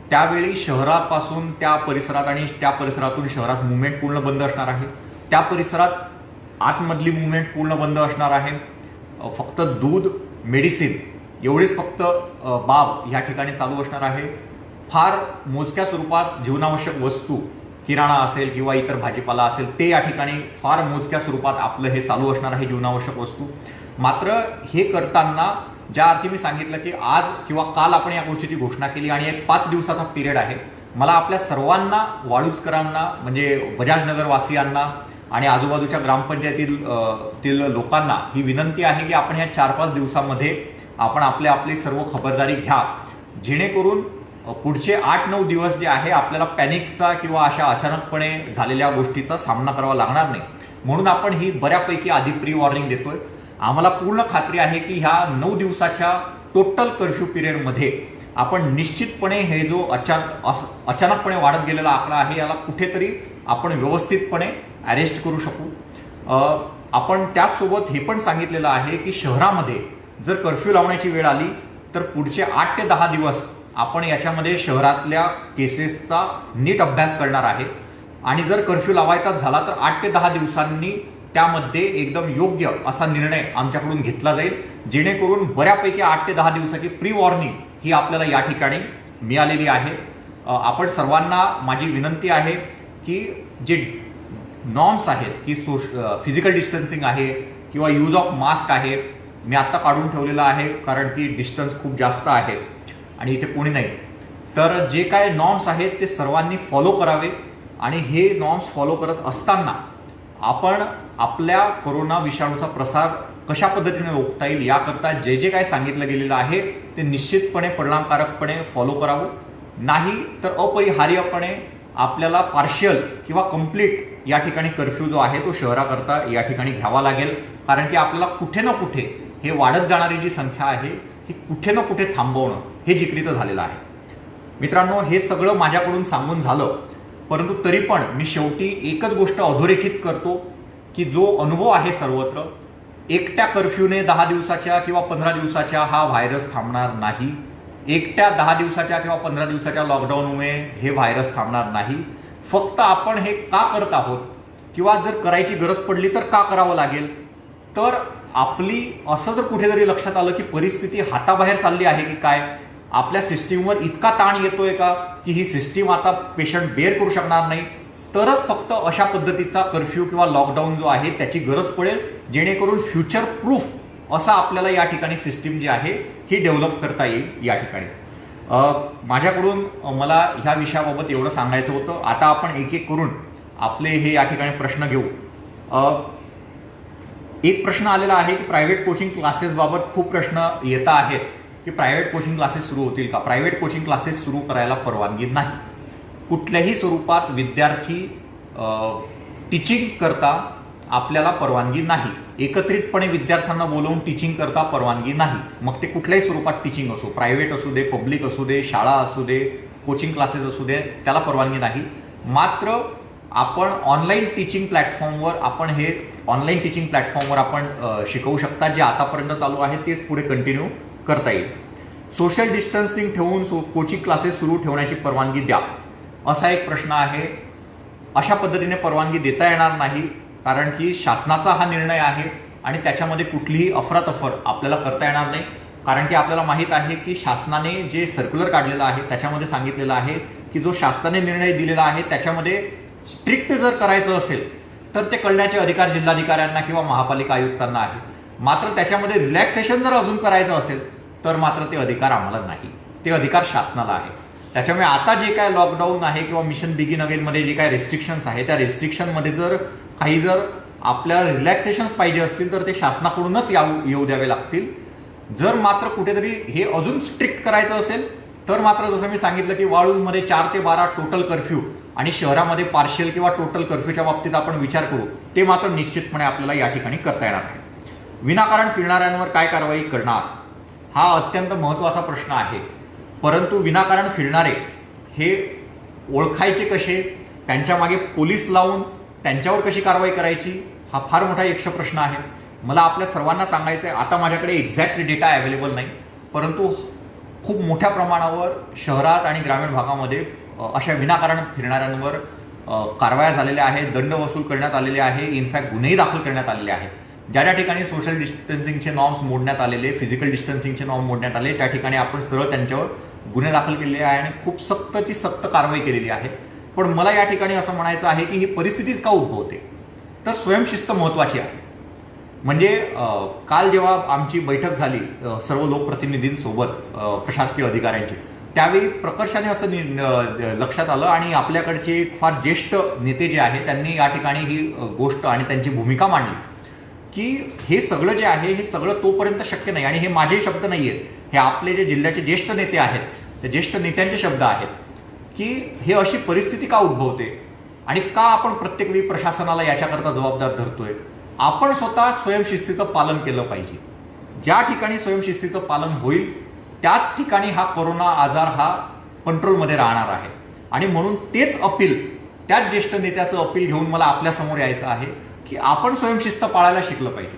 त्यावेळी शहरापासून त्या परिसरात आणि त्या परिसरातून शहरात मुवमेंट पूर्ण बंद असणार आहे. त्या परिसरात आतमधली मुवमेंट पूर्ण बंद असणार आहे. फक्त दूध, मेडिसिन एवढीच फक्त बाब या ठिकाणी चालू असणार आहे. फार मोजक्या स्वरूपात जीवनावश्यक वस्तू, किराणा असेल किंवा इतर भाजीपाला असेल ते या ठिकाणी फार मोजक्या स्वरूपात आपलं हे चालू असणार आहे जीवनावश्यक वस्तू. मात्र हे करताना ज्या अर्थी मी सांगितलं की आज किंवा काल आपण या गोष्टीची घोषणा केली आणि एक 5 दिवसाचा पिरियड आहे, मला आपल्या सर्वांना, वाळूजकरांना म्हणजे बजाजनगर वासियांना आणि आजूबाजूच्या ग्रामपंचायतीतील लोकांना ही विनंती आहे की आपण या 4-5 दिवसामध्ये आपण आपली सर्व खबरदारी घ्या, जेणेकरून पुढचे 8-9 दिवस जे आहे आपल्याला पॅनिकचा किंवा अशा अचानकपणे झालेल्या गोष्टीचा सामना करावा लागणार नाही. म्हणून आपण ही बऱ्यापैकी आधी प्री वॉर्निंग देतोय. आम्हाला पूर्ण खात्री आहे की ह्या 9 दिवसाच्या टोटल कर्फ्यू पिरियडमध्ये आपण निश्चितपणे हे जो अचानकपणे वाढत गेलेला आकडा आहे याला कुठेतरी आपण व्यवस्थितपणे अरेस्ट करू शकू. आपण त्याचसोबत हे पण सांगितलेलं आहे की शहरामध्ये जर कर्फ्यू लावण्याची वेळ आली तर पुढचे 8 ते 10 दिवस आपण याच्यामध्ये शहरातल्या केसेसचा नीट अभ्यास करणार आहे आणि जर कर्फ्यू लावायचाच झाला तर 8 ते 10 दिवसांनी त्यामध्ये एकदम योग्य असा निर्णय आमच्याकडून घेतला जाईल, जेणेकरून बऱ्यापैकी 8 ते 10 दिवसाची प्री वॉर्निंग ही आपल्याला या ठिकाणी मिळालेली आहे. आपण सर्वांना माझी विनंती आहे की जे नॉर्म्स आहेत की फिजिकल डिस्टन्सिंग आहे किंवा यूज ऑफ मास्क आहे, मी आत्ता काढून ठेवलेलं आहे कारण की डिस्टन्स खूप जास्त आहे आणि इथे कोणी नाही, तर जे काय नॉर्म्स आहेत ते सर्वांनी फॉलो करावे. आणि हे नॉर्म्स फॉलो करत असताना आपण आपल्या कोरोना विषाणूचा प्रसार कशा पद्धतीने रोखता येईल याकरता जे जे काय सांगितलं गेलेलं आहे ते निश्चितपणे परिणामकारकपणे फॉलो करावं. नाही तर अपरिहार्यपणे आपल्याला पार्शियल किंवा कम्प्लीट या ठिकाणी कर्फ्यू जो आहे तो शहराकरता या ठिकाणी घ्यावा लागेल, कारण की आपल्याला कुठे ना कुठे हे वाढत जाणारी जी संख्या आहे ही कुठे ना कुठे थांबवणं हे जिकरीचं झालेलं आहे. मित्रांनो, हे सगळं माझ्याकडून सांगून झालं, परंतु तरी पण मी शेवटी एकच गोष्ट अधोरेखित करतो की जो अनुभव आहे सर्वत्र, एकट्या कर्फ्यूने 10 दिवसाच्या किंवा 15 दिवसाच्या हा व्हायरस थांबणार नाही. एकट्या 10 दिवसाच्या किंवा 15 दिवसाच्या लॉकडाऊनमुळे हे व्हायरस थांबणार नाही. फक्त आपण हे का करत आहोत किंवा जर करायची गरज पडली तर का करावं लागेल, तर आपली असं जर कुठेतरी लक्षात आलं की परिस्थिती हाताबाहेर चालली आहे की काय, आपल्या सिस्टीमवर इतका ताण येतोय का की ही सिस्टीम आता पेशंट बेअर करू शकणार नाही, तरच फक्त अशा पद्धतीचा कर्फ्यू किंवा लॉकडाऊन जो आहे त्याची गरज पडेल, जेणेकरून फ्युचर प्रूफ असा आपल्याला या ठिकाणी सिस्टीम जी आहे ही डेव्हलप करता येईल या ठिकाणी. माझ्याकडून मला ह्या विषयाबाबत एवढं सांगायचं होतं. आता आपण एक एक करून आपले हे या ठिकाणी प्रश्न घेऊ. एक प्रश्न आलेला आहे की प्रायव्हेट कोचिंग क्लासेसबाबत खूप प्रश्न येत आहेत की प्रायव्हेट कोचिंग क्लासेस सुरू होतील का. प्रायव्हेट कोचिंग क्लासेस सुरू करायला परवानगी नाही. कुठल्याही स्वरूपात विद्यार्थी टीचिंग करता आपल्याला परवानगी नाही. एकत्रितपणे विद्यार्थ्यांना बोलवून टीचिंग करता परवानगी नाही. मग ते कुठल्याही स्वरूपात टीचिंग असो, प्रायव्हेट असू दे, पब्लिक असू दे, शाळा असू दे, कोचिंग क्लासेस असू दे, त्याला परवानगी नाही. मात्र आपण ऑनलाईन टीचिंग प्लॅटफॉर्मवर आपण शिकवू शकता. जे आतापर्यंत चालू आहे तेच पुढे कंटिन्यू करता येईल. सोशल डिस्टन्सिंग ठेवून कोचिंग क्लासेस सुरू ठेवण्याची परवानगी द्या, असा एक प्रश्न आहे. अशा पद्धतीने परवानगी देता येणार नाही, कारण की शासनाचा हा निर्णय आहे आणि त्याच्यामध्ये कुठलीही अफरातफर आपल्याला करता येणार नाही. कारण की आपल्याला माहीत आहे की शासनाने जे सर्क्युलर काढलेलं आहे त्याच्यामध्ये सांगितलेलं आहे की जो शासनाने निर्णय दिलेला आहे त्याच्यामध्ये स्ट्रिक्ट जर करायचं असेल तर ते करण्याचे अधिकार जिल्हाधिकाऱ्यांना किंवा महापालिका आयुक्तांना आहे. मात्र त्याच्यामध्ये रिलॅक्सेशन जर अजून करायचं असेल तर मात्र ते अधिकार आम्हाला नाही, ते अधिकार शासनाला आहे. त्याच्यामुळे आता जे काय लॉकडाऊन आहे किंवा मिशन बिगिन अगेनमध्ये जे काय रेस्ट्रिक्शन्स आहे त्या रेस्ट्रिक्शनमध्ये जर आपल्याला रिलॅक्सेशन्स पाहिजे असतील तर ते शासनाकडूनच येऊ द्यावे लागतील. जर मात्र कुठेतरी हे अजून स्ट्रिक्ट करायचं असेल तर मात्र जसं मी सांगितलं की वाळूजमध्ये 4 ते 12 टोटल कर्फ्यू आणि शहरामध्ये पार्शियल किंवा टोटल कर्फ्यूच्या बाबतीत आपण विचार करू, ते मात्र निश्चितपणे आपल्याला या ठिकाणी करता येणार आहे. विनाकारण फिरणाऱ्यांवर काय कारवाई करणार, हा अत्यंत महत्त्वाचा प्रश्न आहे. परंतु विनाकारण फिरणारे हे ओळखायचे कसे, त्यांच्या मागे पोलीस लावून त्यांच्यावर कशी कारवाई करायची, हा फार मोठा यक्ष प्रश्न आहे. मला आपल्या सर्वांना सांगायचं आहे, आता माझ्याकडे एक्झॅक्ट डेटा अवेलेबल नाही, परंतु खूप मोठ्या प्रमाणावर शहरात आणि ग्रामीण भागामध्ये अशा विनाकारण फिरणाऱ्यांवर कारवाया झालेल्या आहेत, दंड वसूल करण्यात आलेले आहे, इनफॅक्ट गुन्हेही दाखल करण्यात आलेले आहेत. ज्या ज्या ठिकाणी सोशल डिस्टन्सिंगचे नॉर्म्स मोडण्यात आलेले, फिजिकल डिस्टन्सिंगचे नॉर्म मोडण्यात आले, त्या ठिकाणी आपण सरळ त्यांच्यावर गुन्हे दाखल केलेले आहे आणि खूप सक्त कारवाई केलेली आहे. पण मला या ठिकाणी असं म्हणायचं आहे की ही परिस्थितीच का उद्भवते, तर स्वयंशिस्त महत्वाची आहे. म्हणजे काल जेव्हा आमची बैठक झाली सर्व लोकप्रतिनिधींसोबत प्रशासकीय अधिकाऱ्यांची, त्यावेळी प्रकर्षाने असं लक्षात आलं आणि आपल्याकडचे फार ज्येष्ठ नेते जे आहे त्यांनी या ठिकाणी ही गोष्ट आणि त्यांची भूमिका मांडली की हे सगळं जे आहे हे सगळं तोपर्यंत शक्य नाही. आणि हे माझे शब्द नाही आहेत, हे आपले जे जिल्ह्याचे ज्येष्ठ नेते आहेत त्या ज्येष्ठ नेत्यांचे शब्द आहेत की हे अशी परिस्थिती का उद्भवते आणि का आपण प्रत्येक वेळी प्रशासनाला याच्याकरता जबाबदार धरतोय. आपण स्वतः स्वयंशिस्तीचं पालन केलं पाहिजे. ज्या ठिकाणी स्वयंशिस्तीचं पालन होईल त्याच ठिकाणी हा कोरोना आजार हा कंट्रोलमध्ये राहणार आहे. आणि म्हणून तेच अपील, त्याच ज्येष्ठ नेत्याचं अपील घेऊन मला आपल्यासमोर यायचं आहे की आपण स्वयंशिस्त पाळायला शिकलं पाहिजे.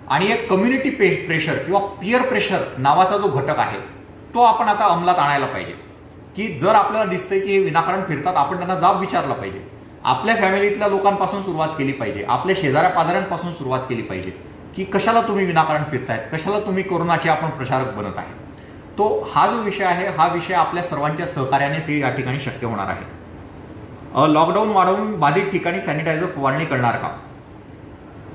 आणि एक कम्युनिटी प्रेशर किंवा पियर प्रेशर नावाचा जो घटक आहे तो आपण आता अंमलात आणायला पाहिजे. की जर आपल्याला दिसतंय की हे विनाकारण फिरतात, आपण त्यांना जाब विचारला पाहिजे. आपल्या फॅमिलीतल्या लोकांपासून सुरुवात केली पाहिजे, आपल्या शेजाऱ्या पाजाऱ्यांपासून सुरुवात केली पाहिजे की कशाला तुम्ही विनाकारण फिरतायत, कशाला तुम्ही कोरोनाचे आपण प्रचारक बनत आहे. तो हा जो विषय आहे हा विषय आपल्या सर्वांच्या सहकार्यानेच हे या ठिकाणी शक्य होणार आहे. लॉकडाऊन वाढवून बाधित ठिकाणी सॅनिटायझर फवारणी करणार का.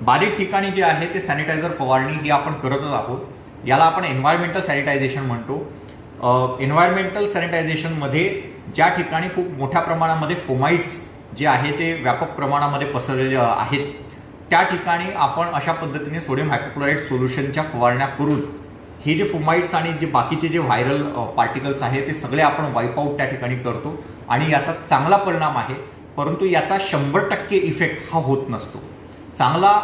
बाधित ठिकाणी जे आहे ते सॅनिटायझर फवारणी ही आपण करतच आहोत. याला आपण एन्व्हायरमेंटल सॅनिटायझेशन म्हणतो. एन्व्हायरमेंटल सॅनिटायझेशनमध्ये ज्या ठिकाणी खूप मोठ्या प्रमाणामध्ये फोमाइट्स जे आहे ते व्यापक प्रमाणामध्ये पसरलेले आहेत त्या ठिकाणी आपण अशा पद्धतीने सोडियम हायपोक्लोराइड सोल्युशनच्या फवारण्या करून हे जे फोमाइट्स आणि जे बाकीचे जे व्हायरल पार्टिकल्स आहेत ते सगळे आपण वाईप आऊट त्या ठिकाणी करतो आणि याचा चांगला परिणाम आहे. परंतु याचा 100% इफेक्ट हा होत नसतो. चांगला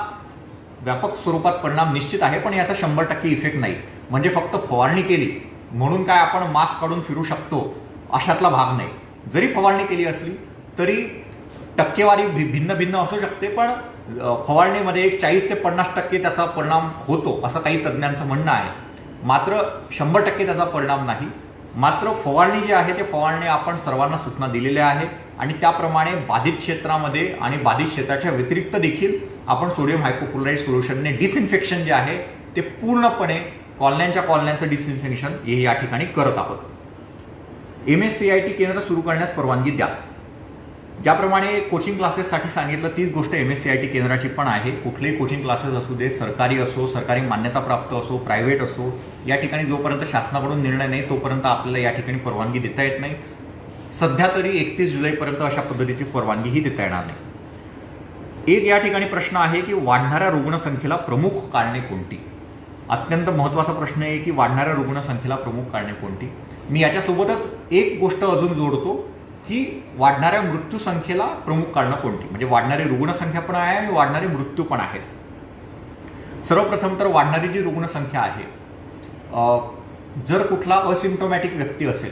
व्यापक स्वरूपात परिणाम निश्चित आहे पण याचा 100% इफेक्ट नाही. म्हणजे फक्त फवारणी केली म्हणून काय आपण मास्क काढून फिरू शकतो अशातला भाग नाही. जरी फवारणी केली असली तरी टक्केवारी भिन्न भिन्न असू शकते, पण फवारणीमध्ये एक 40 ते 50% त्याचा परिणाम होतो असं काही तज्ज्ञांचं म्हणणं आहे. मात्र 100% त्याचा परिणाम नाही. मात्र फवारणी जी आहे ते फवारणी आपण सर्वांना सूचना दिलेल्या आहे आणि त्याप्रमाणे बाधित क्षेत्रामध्ये आणि बाधित क्षेत्राच्या व्यतिरिक्त देखील आपण सोडियम हायपोक्लोराइड सोल्युशनने डिसइन्फेक्शन जे आहे ते पूर्णपणे कॉलन्यांचं डिसइन्फेक्शन हे या ठिकाणी करत आहोत. MSCIT केंद्र सुरू करण्यास परवानगी द्या. ज्याप्रमाणे कोचिंग क्लासेससाठी सांगितलं तीच गोष्ट MSCIT केंद्राची पण आहे. कुठलेही कोचिंग क्लासेस असू दे, सरकारी असो, सरकारी मान्यताप्राप्त असो, प्रायव्हेट असो, या ठिकाणी जोपर्यंत शासनाकडून निर्णय नाही तोपर्यंत आपल्याला या ठिकाणी परवानगी देता येत नाही. सध्या तरी 31 जुलैपर्यंत अशा पद्धतीची परवानगीही देता येणार नाही. एक या ठिकाणी प्रश्न आहे की वाढणाऱ्या रुग्णसंख्येला प्रमुख कारणे कोणती. अत्यंत महत्त्वाचा प्रश्न आहे की वाढणाऱ्या रुग्णसंख्येला प्रमुख कारणे कोणती. मी याच्यासोबतच एक गोष्ट अजून जोडतो की वाढणाऱ्या मृत्यूसंख्येला प्रमुख कारणं कोणती. म्हणजे वाढणारी रुग्णसंख्या पण आहे आणि वाढणारे मृत्यू पण आहे. सर्वप्रथम तर वाढणारी जी रुग्णसंख्या आहे, जर कुठला असिम्प्टोमॅटिक व्यक्ती असेल,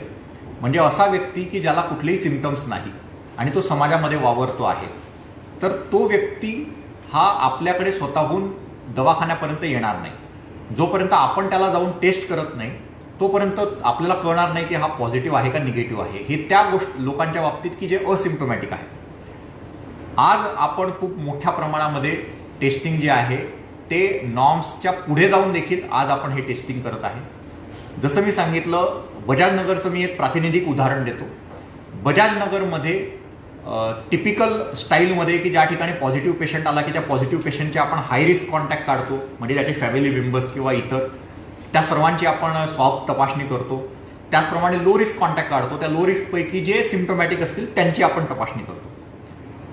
म्हणजे असा व्यक्ती की ज्याला कुठलेही सिम्पटम्स नाही आणि तो समाजामध्ये वावरतो आहे, तर तो व्यक्ती हा आपल्याकडे स्वतःहून दवाखान्यापर्यंत येणार नाही. जोपर्यंत आपण त्याला जाऊन टेस्ट करत नाही तोपर्यंत आपल्याला कळणार नाही की हा पॉझिटिव्ह आहे का निगेटिव्ह आहे. हे त्या लोकांच्या बाबतीत की जे असिम्प्टोमॅटिक आहे. आज आपण खूप मोठ्या प्रमाणामध्ये टेस्टिंग जे आहे ते नॉर्म्सच्या पुढे जाऊन देखील आज आपण हे टेस्टिंग करत आहे. जसं मी सांगितलं, बजाजनगरचं मी एक प्रातिनिधिक उदाहरण देतो. बजाजनगरमध्ये टिपिकल स्टाईलमध्ये की ज्या ठिकाणी पॉझिटिव्ह पेशंट आला की त्या पॉझिटिव्ह पेशंटचे आपण हाय रिस्क कॉन्टॅक्ट काढतो, म्हणजे त्याचे फॅमिली मेंबर्स किंवा इतर त्या सर्वांची आपण स्वॅब तपासणी करतो. त्याचप्रमाणे लो रिस्क कॉन्टॅक्ट काढतो, त्या लो रिस्कपैकी जे सिम्प्टोमॅटिक असतील त्यांची आपण तपासणी करतो.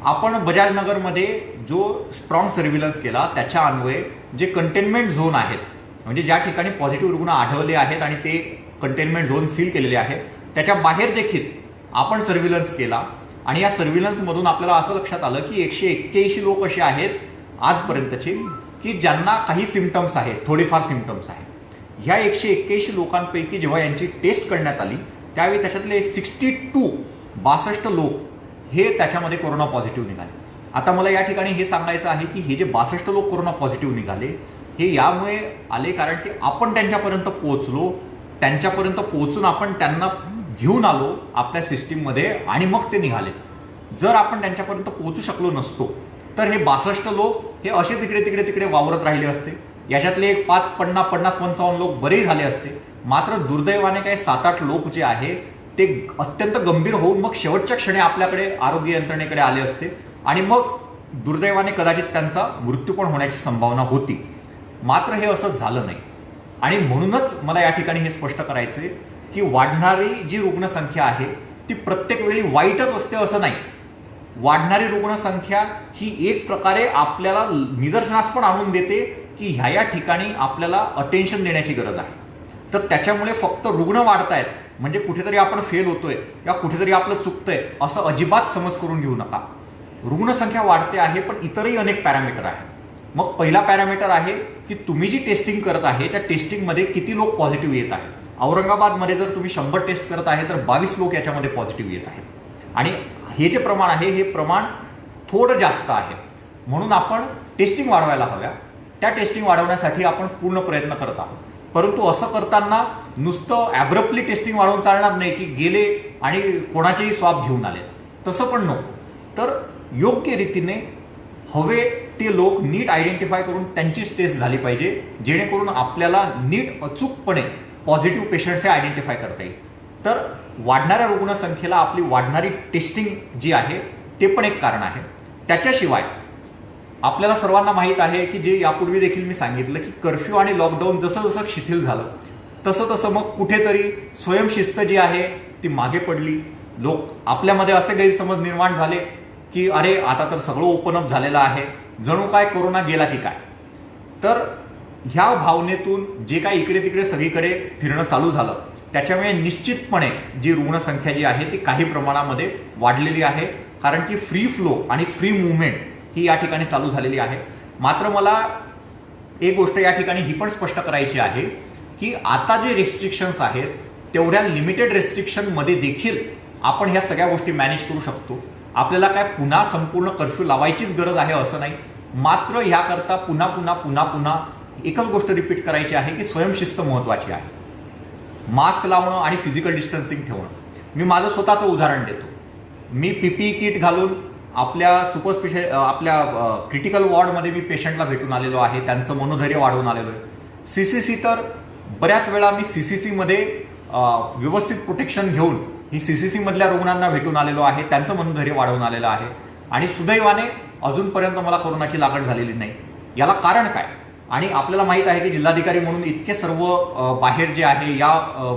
आपण बजाजनगरमध्ये जो स्ट्रॉंग सर्व्हिलन्स केला त्याच्या अन्वये जे कंटेनमेंट झोन आहेत, म्हणजे ज्या ठिकाणी पॉझिटिव्ह रुग्ण आढळले आहेत आणि ते कंटेनमेंट झोन सील केलेले आहेत, त्याच्या बाहेर देखील आपण सर्व्हिलन्स केला. आणि या सर्व्हिलन्समधून आपल्याला असं लक्षात आलं की 181 लोक असे आहेत आजपर्यंतचे की ज्यांना काही सिम्पटम्स आहेत, थोडेफार सिम्पटम्स आहेत. ह्या 181 लोकांपैकी जेव्हा यांची टेस्ट करण्यात आली त्यावेळी त्याच्यातले 62 लोक हे त्याच्यामध्ये कोरोना पॉझिटिव्ह निघाले. आता मला या ठिकाणी हे सांगायचं आहे की हे जे 62 लोक कोरोना पॉझिटिव्ह निघाले हे यामुळे आले कारण की आपण त्यांच्यापर्यंत पोहोचलो, त्यांच्यापर्यंत पोहोचून आपण त्यांना घेऊन आलो आपल्या सिस्टीममध्ये आणि मग ते निघाले. जर आपण त्यांच्यापर्यंत पोहोचू शकलो नसतो तर हे 62 लोक हे असेच इकडे तिकडे वावरत राहिले असते. याच्यातले 50-55 लोक बरे झाले असते. मात्र दुर्दैवाने काही 7-8 लोक जे आहे ते अत्यंत गंभीर होऊन मग शेवटच्या क्षणी आपल्याकडे आरोग्य यंत्रणेकडे आले असते आणि मग दुर्दैवाने कदाचित त्यांचा मृत्यू पण होण्याची संभावना होती. मात्र हे असं झालं नाही. आणि म्हणूनच मला या ठिकाणी हे स्पष्ट करायचंय की वाढणारी जी रुग्णसंख्या आहे ती प्रत्येक वेळी वाईटच असते असं नाही. वाढणारी रुग्णसंख्या ही एक प्रकारे आपल्याला निदर्शनास पण आणून देते की ह्या ठिकाणी आपल्याला अटेन्शन देण्याची गरज आहे. तर त्याच्यामुळे फक्त रुग्ण वाढतायत म्हणजे कुठेतरी आपण फेल होतोय किंवा कुठेतरी आपलं चुकतंय असं अजिबात समज करून घेऊ नका. रुग्णसंख्या वाढते आहे पण इतरही अनेक पॅरामीटर आहेत. मग पहिला पॅरामीटर आहे की तुम्ही जी टेस्टिंग करत आहे त्या टेस्टिंगमध्ये किती लोक पॉझिटिव्ह येत आहेत. औरंगाबादमध्ये जर तुम्ही 100 टेस्ट करत आहे तर 22 लोक याच्यामध्ये पॉझिटिव्ह येत आहेत. आणि हे जे प्रमाण आहे हे प्रमाण थोडं जास्त आहे. म्हणून आपण टेस्टिंग वाढवायला हव्या. त्या टेस्टिंग वाढवण्यासाठी आपण पूर्ण प्रयत्न करत आहोत. परंतु असं करताना नुसतं ॲब्रप्टली टेस्टिंग वाढवून चालणार नाही की गेले आणि कोणाचेही स्वाब घेऊन आले, तसं पण नको. तर योग्य रीतीने हवे ते लोक नीट आयडेंटिफाय करून त्यांचीच टेस्ट झाली पाहिजे, जेणेकरून आपल्याला नीट अचूकपणे पॉझिटिव्ह पेशंट्स हे आयडेंटिफाय करता येईल. तर वाढणाऱ्या रुग्णसंख्येला आपली वाढणारी टेस्टिंग जी आहे ते पण एक कारण आहे. त्याच्याशिवाय आपल्याला सर्वांना माहीत आहे की जे यापूर्वी देखील मी सांगितलं की कर्फ्यू आणि लॉकडाऊन जसं जसं शिथिल झालं तसं तसं मग कुठेतरी स्वयंशिस्त जी आहे ती मागे पडली. लोक आपल्यामध्ये असे गैरसमज निर्माण झाले की अरे आता तर सगळं ओपन अप झालेलं आहे, जणू काय कोरोना गेला की काय. तर ह्या भावनेतून जे काही इकडे तिकडे सगळीकडे फिरणं चालू झालं त्याच्यामुळे निश्चितपणे जी रुग्णसंख्या जी आहे ती काही प्रमाणामध्ये वाढलेली आहे. कारण की फ्री फ्लो आणि फ्री मुवमेंट ही या ठिकाणी चालू झालेली आहे. मात्र मला एक गोष्ट या ठिकाणी ही पण स्पष्ट करायची आहे की आता जे रेस्ट्रिक्शन्स आहेत तेवढ्या लिमिटेड रेस्ट्रिक्शनमध्ये देखील आपण ह्या सगळ्या गोष्टी मॅनेज करू शकतो. आपल्याला काय पुन्हा संपूर्ण कर्फ्यू लावायचीच गरज आहे असं नाही. मात्र ह्याकरता पुन्हा एकच गोष्ट रिपीट करायची आहे की स्वयंशिस्त महत्वाची आहे. मास्क लावणं आणि फिजिकल डिस्टन्सिंग ठेवणं. मी माझं स्वतःचं उदाहरण देतो. मी PPE किट घालून आपल्या आपल्या क्रिटिकल वॉर्डमध्ये मी पेशंटला भेटून आलेलो आहे, त्यांचं मनोधैर्य वाढवून आलेलो आहे. CCC तर बऱ्याच वेळा मी CCC मध्ये व्यवस्थित प्रोटेक्शन घेऊन ही सीसीसी मधल्या रुग्णांना भेटून आलेलो आहे, त्यांचं मनोधैर्य वाढवून आलेलं आहे आणि सुदैवाने अजूनपर्यंत मला कोरोनाची लागण झालेली नाही. याला कारण काय? आणि आपल्याला माहित आहे की जिल्हाधिकारी म्हणून इतके सर्व बाहेर जे आहे या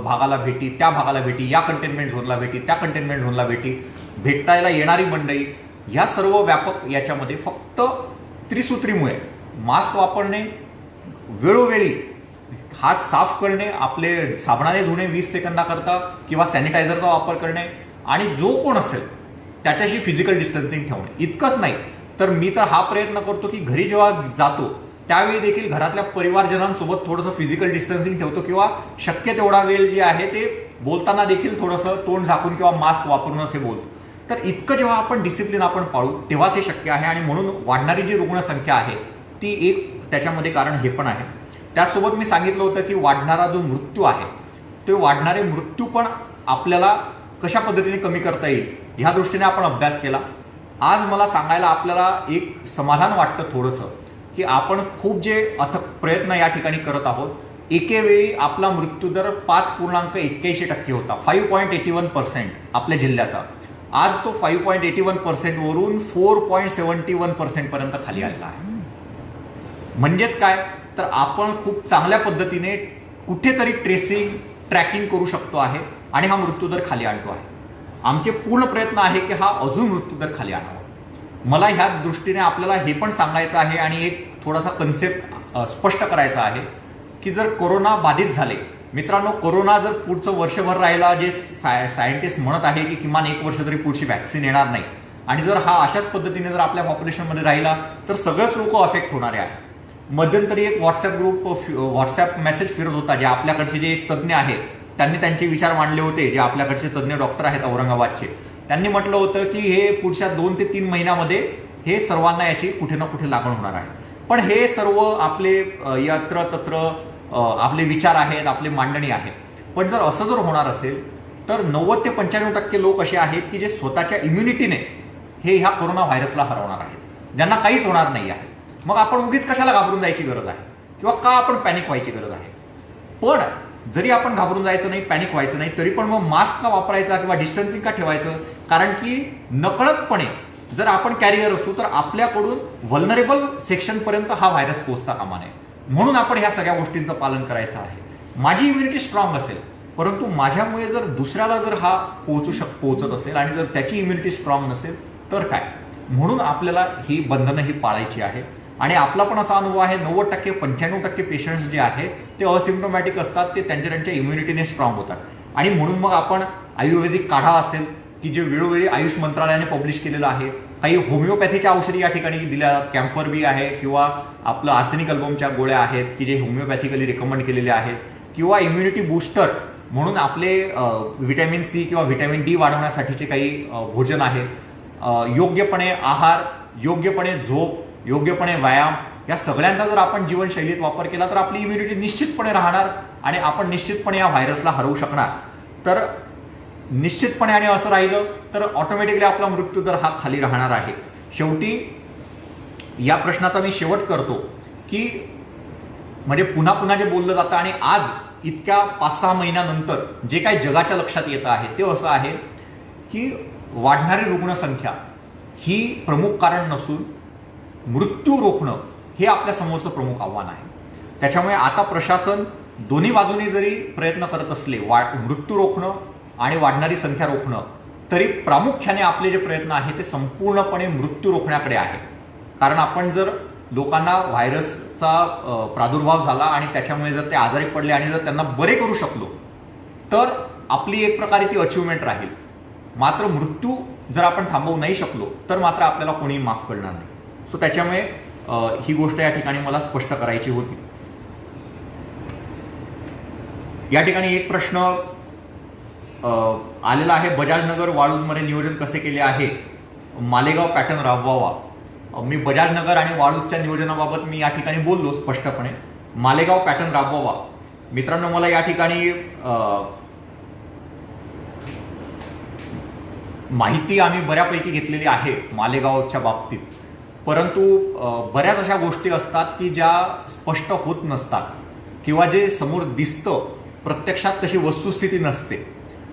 भागाला भेटी, त्या भागाला भेटी, या कंटेनमेंट झोनला भेटी, त्या कंटेनमेंट झोनला भेटी, भेटायला येणारी मंडळी, या सर्व व्यापक याच्यामध्ये फक्त त्रिसूत्रीमुळे मास्क वापरणे, वेळोवेळी हात साफ करणे, आपले साबणाने धुणे 20 सेकंदाकरता किंवा सॅनिटायझरचा वापर करणे आणि जो कोण असेल त्याच्याशी फिजिकल डिस्टन्सिंग ठेवणे. इतकंच नाही तर मी तर हा प्रयत्न करतो की घरी जेव्हा जातो त्यावेळी देखील घरातल्या परिवारजनांसोबत थोडंसं फिजिकल डिस्टन्सिंग ठेवतो किंवा शक्य तेवढा वेळ जे आहे ते बोलताना देखील थोडंसं तोंड झाकून किंवा मास्क वापरूनच हे बोलतो. तर इतकं जेव्हा आपण डिसिप्लिन आपण पाळू तेव्हाच हे शक्य आहे आणि म्हणून वाढणारी जी रुग्णसंख्या आहे ती एक त्याच्यामध्ये कारण हे पण आहे. त्याचसोबत मी सांगितलं होतं की वाढणारा जो मृत्यू आहे तो वाढणारे मृत्यू पण आपल्याला कशा पद्धतीने कमी करता येईल ह्या दृष्टीने आपण अभ्यास केला. आज मला सांगायला आपल्याला एक समाधान वाटतं थोडंसं की आपण खूप जे अथक प्रयत्न या ठिकाणी करत आहोत. एकेवेळी आपला मृत्यूदर 5.81% होता, 5.81% आपल्या जिल्ह्याचा. आज तो 5.81% वरून 4.71% पर्यंत खाली आलेला आहे. म्हणजेच काय तर आपण खूप चांगल्या पद्धतीने कुठेतरी ट्रेसिंग ट्रॅकिंग करू शकतो आहे आणि हा मृत्यूदर खाली आणतो आहे. आमचे पूर्ण प्रयत्न आहे की हा अजून मृत्यूदर खाली आणावा. मला ह्या दृष्टीने आपल्याला हे पण सांगायचं आहे आणि एक थोडासा कन्सेप्ट स्पष्ट करायचा आहे की जर कोरोना बाधित झाले, मित्रांनो, कोरोना जर पुढचं वर्षभर राहिला, जे सायंटिस्ट म्हणत आहे की किमान 1 वर्ष तरी पुढची व्हॅक्सिन येणार नाही, आणि जर हा अशाच पद्धतीने जर आपल्या पॉप्युलेशनमध्ये राहिला तर सगळेच लोक अफेक्ट होणारे आहेत. मध्यंतरी एक व्हॉट्सअप मेसेज फिरत होता, जे आपल्याकडचे जे एक तज्ज्ञ आहेत त्यांनी त्यांचे विचार मांडले होते, जे आपल्याकडचे तज्ज्ञ डॉक्टर आहेत औरंगाबादचे. त्यांनी म्हटलं होतं की हे पुढच्या 2 ते 3 महिन्यामध्ये हे सर्वांना याची कुठे ना कुठे लागण होणार आहे. पण हे सर्व आपले यत्र तत्र आपले विचार आहेत, आपले मांडणी आहे. पण जर असं जर होणार असेल तर 90 ते 95% लोक असे आहेत की जे स्वतःच्या इम्युनिटीने हे ह्या कोरोना व्हायरसला हरवणार आहेत, ज्यांना काहीच होणार नाही आहे. मग आपण उगीच कशाला घाबरून जायची गरज आहे किंवा का आपण पॅनिक व्हायची गरज आहे? पण जरी आपण घाबरून जायचं नाही, पॅनिक व्हायचं नाही, तरी पण मग मास्क का वापरायचा किंवा डिस्टन्सिंग का ठेवायचं? कारण की नकळतपणे जर आपण कॅरियर असू तर आपल्याकडून व्हल्नरेबल सेक्शनपर्यंत हा व्हायरस पोहोचता कामा नये. म्हणून आपण ह्या सगळ्या गोष्टींचं पालन करायचं आहे. माझी इम्युनिटी स्ट्रॉंग असेल, परंतु माझ्यामुळे जर दुसऱ्याला जर हा पोहोचत असेल आणि जर त्याची इम्युनिटी स्ट्रॉंग नसेल तर काय? म्हणून आपल्याला ही बंधनं ही पाळायची आहे. आणि आपला पण असा अनुभव आहे, 90% 95% पेशंट्स जे आहे ते असिम्प्टोमॅटिक असतात, ते त्यांच्या इम्युनिटीने स्ट्रॉंग होतात. आणि म्हणून मग आपण आयुर्वेदिक काढा असेल की जे वेळोवेळी आयुष मंत्रालयाने पब्लिश केलेलं आहे, काही होमिओपॅथीच्या औषधी या ठिकाणी दिल्या जातात, कॅम्फर बी आहे किंवा आपलं आर्सेनिक अल्बमच्या गोळ्या आहेत की जे होमिओपॅथिकली रिकमेंड केलेले आहेत, किंवा इम्युनिटी बूस्टर म्हणून आपले व्हिटॅमिन सी किंवा व्हिटॅमिन डी वाढवण्यासाठीचे काही भोजन आहे. योग्यपणे आहार, योग्यपणे झोप, योग्यपणे व्यायाम, या सगळ्यांचा जर आपण जीवनशैलीत वापर केला तर आपली इम्युनिटी निश्चितपणे राहणार आणि आपण निश्चितपणे या व्हायरसला हरवू शकणार. तर निश्चितपणे आणि असं राहिलं तर ऑटोमॅटिकली आपला मृत्यूदर हा खाली राहणार आहे. शेवटी या प्रश्नाचा मी शेवट करतो की म्हणजे पुन्हा पुन्हा जे बोललं जातं आणि आज इतक्या 5-6 महिन्यानंतर जे काही जगाच्या लक्षात येतं आहे ते असं आहे की वाढणारी रुग्णसंख्या ही प्रमुख कारण नसून मृत्यू रोखणं हे आपल्या समोरचं प्रमुख आव्हान आहे. त्याच्यामुळे आता प्रशासन दोन्ही बाजूने जरी प्रयत्न करत असले मृत्यू रोखणं आणि वाढणारी संख्या रोखणं, तरी प्रामुख्याने आपले जे प्रयत्न आहे ते संपूर्णपणे मृत्यू रोखण्याकडे आहे. कारण आपण जर लोकांना व्हायरसचा प्रादुर्भाव झाला आणि त्याच्यामुळे जर ते आजारी पडले आणि जर त्यांना बरे करू शकलो तर आपली एक प्रकारे ती अचिव्हमेंट राहील. मात्र मृत्यू जर आपण थांबवू नाही शकलो तर मात्र आपल्याला कोणीही माफ करणार नाही. सो त्याच्यामुळे ही गोष्ट या ठिकाणी मला स्पष्ट करायची होती. या ठिकाणी एक प्रश्न आलेला आहे, बजाजनगर वाळूजमध्ये नियोजन कसे केले आहे? मालेगाव पॅटर्न राबवावा. मी बजाजनगर आणि वाळूजच्या नियोजनाबाबत मी या ठिकाणी बोललो स्पष्टपणे. मालेगाव पॅटर्न राबवावा. मित्रांनो, मला या ठिकाणी माहिती आम्ही बऱ्यापैकी घेतलेली आहे मालेगावच्या बाबतीत, परंतु बऱ्याच अशा गोष्टी असतात की ज्या स्पष्ट होत नसतात किंवा जे समोर दिसतं प्रत्यक्षात तशी वस्तुस्थिती नसते.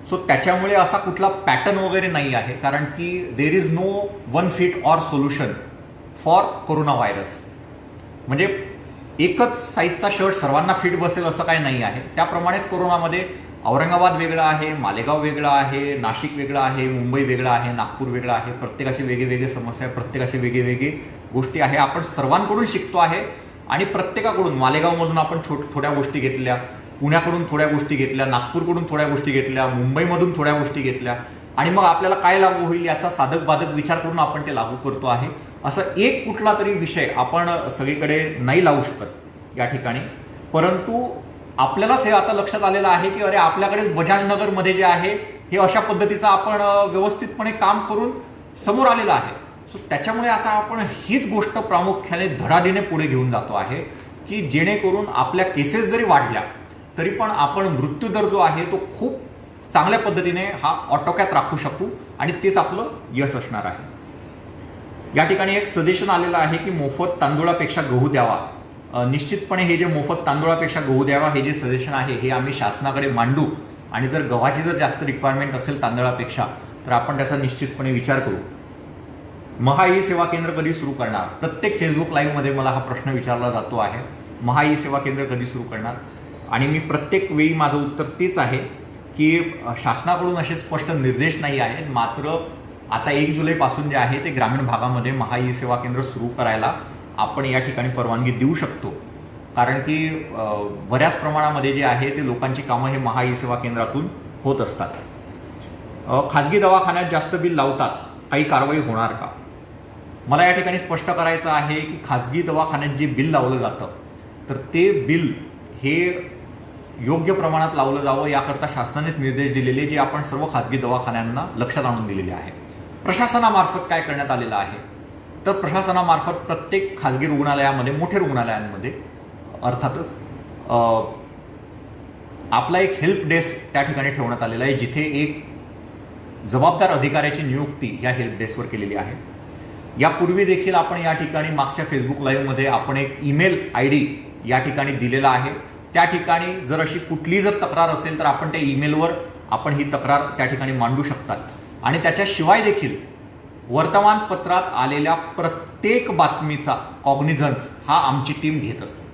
सो त्याच्यामुळे असा कुठला पॅटर्न वगैरे नाही आहे, कारण की there is no one fit or solution for corona virus. म्हणजे एकच साईजचा शर्ट सर्वांना फिट बसेल असं काही नाही आहे. त्याप्रमाणेच कोरोनामध्ये औरंगाबाद वेगळं आहे, मालेगाव वेगळं आहे, नाशिक वेगळं आहे, मुंबई वेगळं आहे, नागपूर वेगळं आहे. प्रत्येकाची वेगवेगळी समस्या आहे, प्रत्येकाची वेगवेगळी गोष्टी आहे. आपण सर्वांकडून शिकतो आहे आणि प्रत्येकाकडून मालेगावमधून आपण थोड्या गोष्टी घेतल्या, पुण्याकडून थोड्या गोष्टी घेतल्या, नागपूरकडून थोड्या गोष्टी घेतल्या, मुंबईमधून थोड्या गोष्टी घेतल्या आणि मग आपल्याला काय लागू होईल याचा साधक बाधक विचार करून आपण ते लागू करतो आहे. असं एक कुठला तरी विषय आपण सगळीकडे नाही लावू शकत या ठिकाणी. परंतु आपल्यालाच हे आता लक्षात आलेलं आहे की अरे आपल्याकडे बजाजनगरमध्ये जे आहे हे अशा पद्धतीचं आपण व्यवस्थितपणे काम करून समोर आलेलं आहे. सो त्याच्यामुळे आता आपण हीच गोष्ट प्रामुख्याने धडाडीने पुढे घेऊन जातो आहे की जेणेकरून आपल्या केसेस जरी वाढल्या तरी पण आपण मृत्यूदर जो आहे तो खूप चांगल्या पद्धतीने हा आटोक्यात राखू शकू आणि तेच आपलं यश असणार आहे. या ठिकाणी एक सजेशन आलेलं आहे की मोफत तांदूळापेक्षा गहू द्यावा. निश्चितपणे हे जे मोफत तांदूळापेक्षा गहू द्यावा हे जे सजेशन आहे हे आम्ही शासनाकडे मांडू आणि जर गव्हाची जर जास्त रिक्वायरमेंट असेल तांदळापेक्षा तर आपण त्याचा निश्चितपणे विचार करू. महा ई सेवा केंद्र कधी सुरू करणार? प्रत्येक फेसबुक लाईव्हमध्ये मला हा प्रश्न विचारला जातो आहे, महा ई सेवा केंद्र कधी सुरू करणार? आणि मी प्रत्येक वेळी माझं उत्तर तेच आहे की शासनाकडून असे स्पष्ट निर्देश नाही आहेत. मात्र आता 1 जुलैपासून जे आहे ते ग्रामीण भागामध्ये महा ई सेवा केंद्र सुरू करायला आपण या ठिकाणी परवानगी देऊ शकतो. कारण की बऱ्याच प्रमाणामध्ये जे आहे ते लोकांची कामं हे महा ई सेवा केंद्रातून होत असतात. खाजगी दवाखान्यात जास्त बिल लावतात, काही कारवाई होणार का? मला या ठिकाणी स्पष्ट करायचं आहे की खाजगी दवाखान्यात जे बिल लावलं जातं तर ते बिल हे योग्य प्रमाणात लावलं जावं याकरता शासनानेच निर्देश दिलेले जे आपण सर्व खाजगी दवाखान्यांना लक्षात आणून दिलेले आहे. प्रशासनामार्फत काय करण्यात आलेलं आहे तर प्रशासनामार्फत प्रत्येक खाजगी रुग्णालयामध्ये, मोठ्या रुग्णालयांमध्ये अर्थातच आपला एक हेल्प डेस्क त्या ठिकाणी ठेवण्यात आलेला आहे, जिथे एक जबाबदार अधिकाऱ्याची नियुक्ती या हेल्प डेस्कवर केलेली आहे. यापूर्वी देखील आपण या ठिकाणी मागच्या फेसबुक लाईव्हमध्ये आपण एक ईमेल ID या ठिकाणी दिलेला आहे. त्या ठिकाणी जर अशी कुठली जर तक्रार असेल तर आपण त्या ईमेलवर आपण ही तक्रार त्या ठिकाणी मांडू शकतात. आणि त्याच्याशिवाय देखील वर्तमानपत्रात आलेल्या प्रत्येक बातमीचा कॉग्निझन्स हा आमची टीम घेत असते.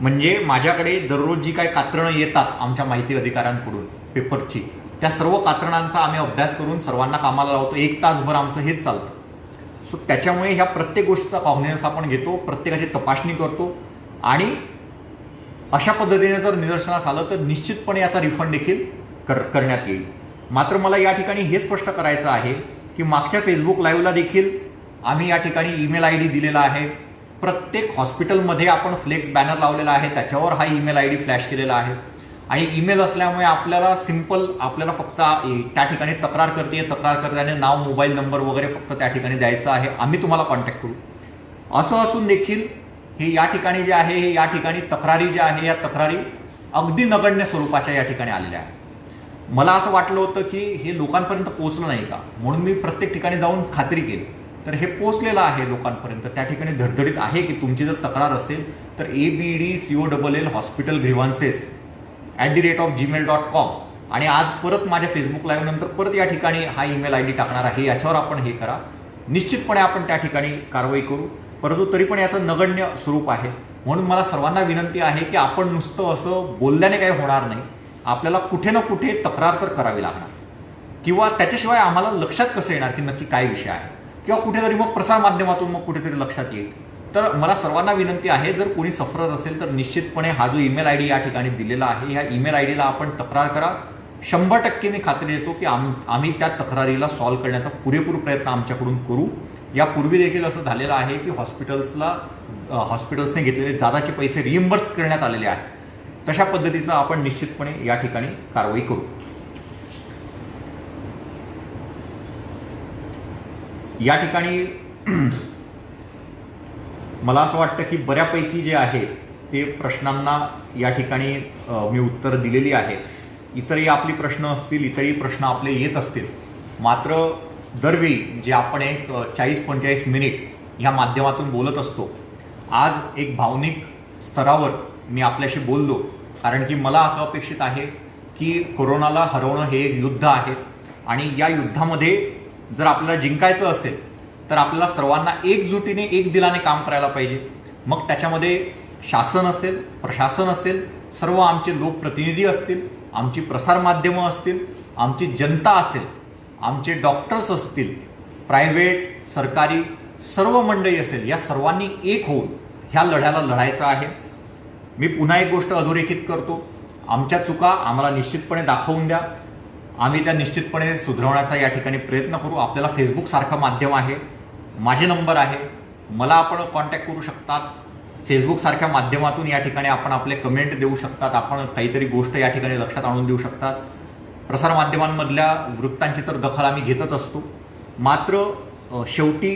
म्हणजे माझ्याकडे दररोज जी काही कात्रणं येतात आमच्या माहिती अधिकाऱ्यांकडून पेपरची, त्या सर्व कात्रणांचा आम्ही अभ्यास करून सर्वांना कामाला लावतो. 1 तासभर आमचं हेच चालतं. सो त्याच्यामुळे ह्या प्रत्येक गोष्टीचा कॉग्निझन्स आपण घेतो, प्रत्येकाची तपासणी करतो आणि अशा पद्धतीने जर निदर्शनास आलं तर निश्चितपणे याचा रिफंड देखील करण्यात येईल. मात्र मला या ठिकाणी हे स्पष्ट करायचं आहे की मागच्या फेसबुक लाईव्हला देखील आम्ही या ठिकाणी ईमेल ID दिलेला आहे. प्रत्येक हॉस्पिटलमध्ये आपण फ्लेक्स बॅनर लावलेला आहे, त्याच्यावर हा ईमेल ID फ्लॅश केलेला आहे. आणि ईमेल असल्यामुळे आपल्याला फक्त त्या ठिकाणी तक्रारकर्त्याने नाव, मोबाईल नंबर वगैरे फक्त त्या ठिकाणी द्यायचं आहे, आम्ही तुम्हाला कॉन्टॅक्ट करू. असं असून देखील हे या ठिकाणी जे आहे हे या ठिकाणी तक्रारी ज्या आहे या तक्रारी अगदी नगण्य स्वरूपाच्या या ठिकाणी आलेल्या आहेत. मला असं वाटलं होतं की हे लोकांपर्यंत पोहोचलं नाही का, म्हणून मी प्रत्येक ठिकाणी जाऊन खात्री केली तर हे पोहोचलेलं आहे लोकांपर्यंत. त्या ठिकाणी धडधडीत आहे की तुमची जर तक्रार असेल तर ABDCOLL hospital grievances @gmail.com आणि आज परत माझ्या फेसबुक लाईव्ह नंतर परत या ठिकाणी हा ईमेल ID टाकणार आहे, याच्यावर आपण हे करा. निश्चितपणे आपण त्या ठिकाणी कारवाई करू. परंतु तरी पण याचं नगण्य स्वरूप आहे. म्हणून मला सर्वांना विनंती आहे की आपण नुसतं असं बोलल्याने काही होणार नाही. आपल्याला कुठे ना कुठे तक्रार तर करावी लागणार किंवा त्याच्याशिवाय आम्हाला लक्षात कसं येणार की नक्की काय विषय आहे, किंवा कुठेतरी मग प्रसारमाध्यमातून मग कुठेतरी लक्षात येईल. तर मला सर्वांना विनंती आहे, जर कोणी सफरर असेल तर निश्चितपणे हा जो ईमेल ID या ठिकाणी दिलेला आहे ह्या ईमेल IDला आपण तक्रार करा. 100% मी खात्री देतो की आम्ही त्या तक्रारीला सॉल्व्ह करण्याचा पुरेपूर प्रयत्न आमच्याकडून करू. यापूर्वी देखील असं झालेलं आहे की हॉस्पिटल्सने घेतलेले जादाचे पैसे रिइंबर्स करण्यात आलेले आहेत. तशा पद्धतीचा आपण निश्चितपणे या ठिकाणी कारवाई करू. या ठिकाणी मला असं वाटतं की बऱ्यापैकी जे आहे ते प्रश्नांना या ठिकाणी मी उत्तर दिलेली आहे. इतरही आपली प्रश्न असतील, इतरही प्रश्न आपले येत असतील. मात्र दरवेळी जे आपण एक 40-45 मिनिट ह्या माध्यमातून बोलत असतो, आज एक भावनिक स्तरावर मी आपल्याशी बोललो, कारण की मला असं अपेक्षित आहे की कोरोनाला हरवणं हे एक युद्ध आहे आणि या युद्धामध्ये जर आपल्याला जिंकायचं असेल तर आपल्याला सर्वांना एकजुटीने एक दिलाने काम करायला पाहिजे. मग त्याच्यामध्ये शासन असेल, प्रशासन असेल, सर्व आमचे लोकप्रतिनिधी असतील, आमची प्रसारमाध्यमं असतील, आमची जनता असेल, आमचे डॉक्टर्स असतील, प्रायव्हेट सरकारी सर्व मंडळी असेल, या सर्वांनी एक होऊन ह्या लढ्याला लढायचं आहे. मी पुन्हा एक गोष्ट अधोरेखित करतो, आमच्या चुका आम्हाला निश्चितपणे दाखवून द्या, आम्ही त्या निश्चितपणे सुधारवण्याचा या ठिकाणी प्रयत्न करू. आपल्याला फेसबुकसारखं माध्यम आहे, माझे नंबर आहे, मला आपण कॉन्टॅक्ट करू शकतात. फेसबुकसारख्या माध्यमातून या ठिकाणी आपण आपले कमेंट देऊ शकतात, आपण काहीतरी गोष्ट या ठिकाणी लक्षात आणून देऊ शकतात. प्रसारमाध्यमांमधल्या वृत्तांची तर दखल आम्ही घेतच असतो. मात्र शेवटी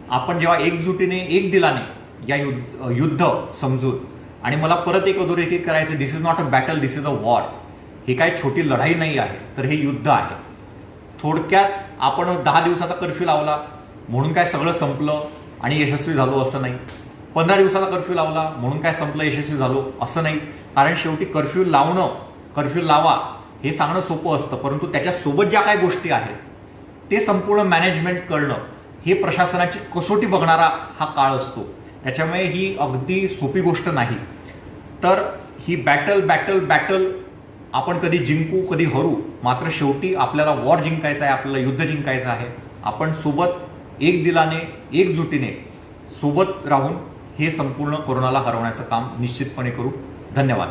आपण जेव्हा एकजुटीने एक दिलाने या युद्ध समजून, आणि मला परत एक अधोरेखित करायचं, this is not a battle, this is a war. ही काही छोटी लढाई नाही आहे, तर हे युद्ध आहे. थोडक्यात आपण 10 दिवसाचा कर्फ्यू लावला म्हणून काय सगळं संपलं आणि यशस्वी झालो असं नाही. 15 दिवसाचा कर्फ्यू लावला म्हणून काय संपलं, यशस्वी झालो असं नाही. कारण शेवटी कर्फ्यू लावा हे सांगणं सोपं असतं, परंतु त्याच्यासोबत ज्या काही गोष्टी आहेत ते संपूर्ण मॅनेजमेंट करणं हे प्रशासनाची कसोटी बघणारा हा काळ असतो. त्याच्यामुळे ही अगदी सोपी गोष्ट नाही. तर ही बॅटल आपण कधी जिंकू कधी हरू, मात्र शेवटी आपल्याला वॉर जिंकायचा आहे, आपल्याला युद्ध जिंकायचं आहे. आपण सोबत एक दिलाने एकजुटीने सोबत राहून हे संपूर्ण कोरोनाला हरवण्याचं काम निश्चितपणे करू. धन्यवाद.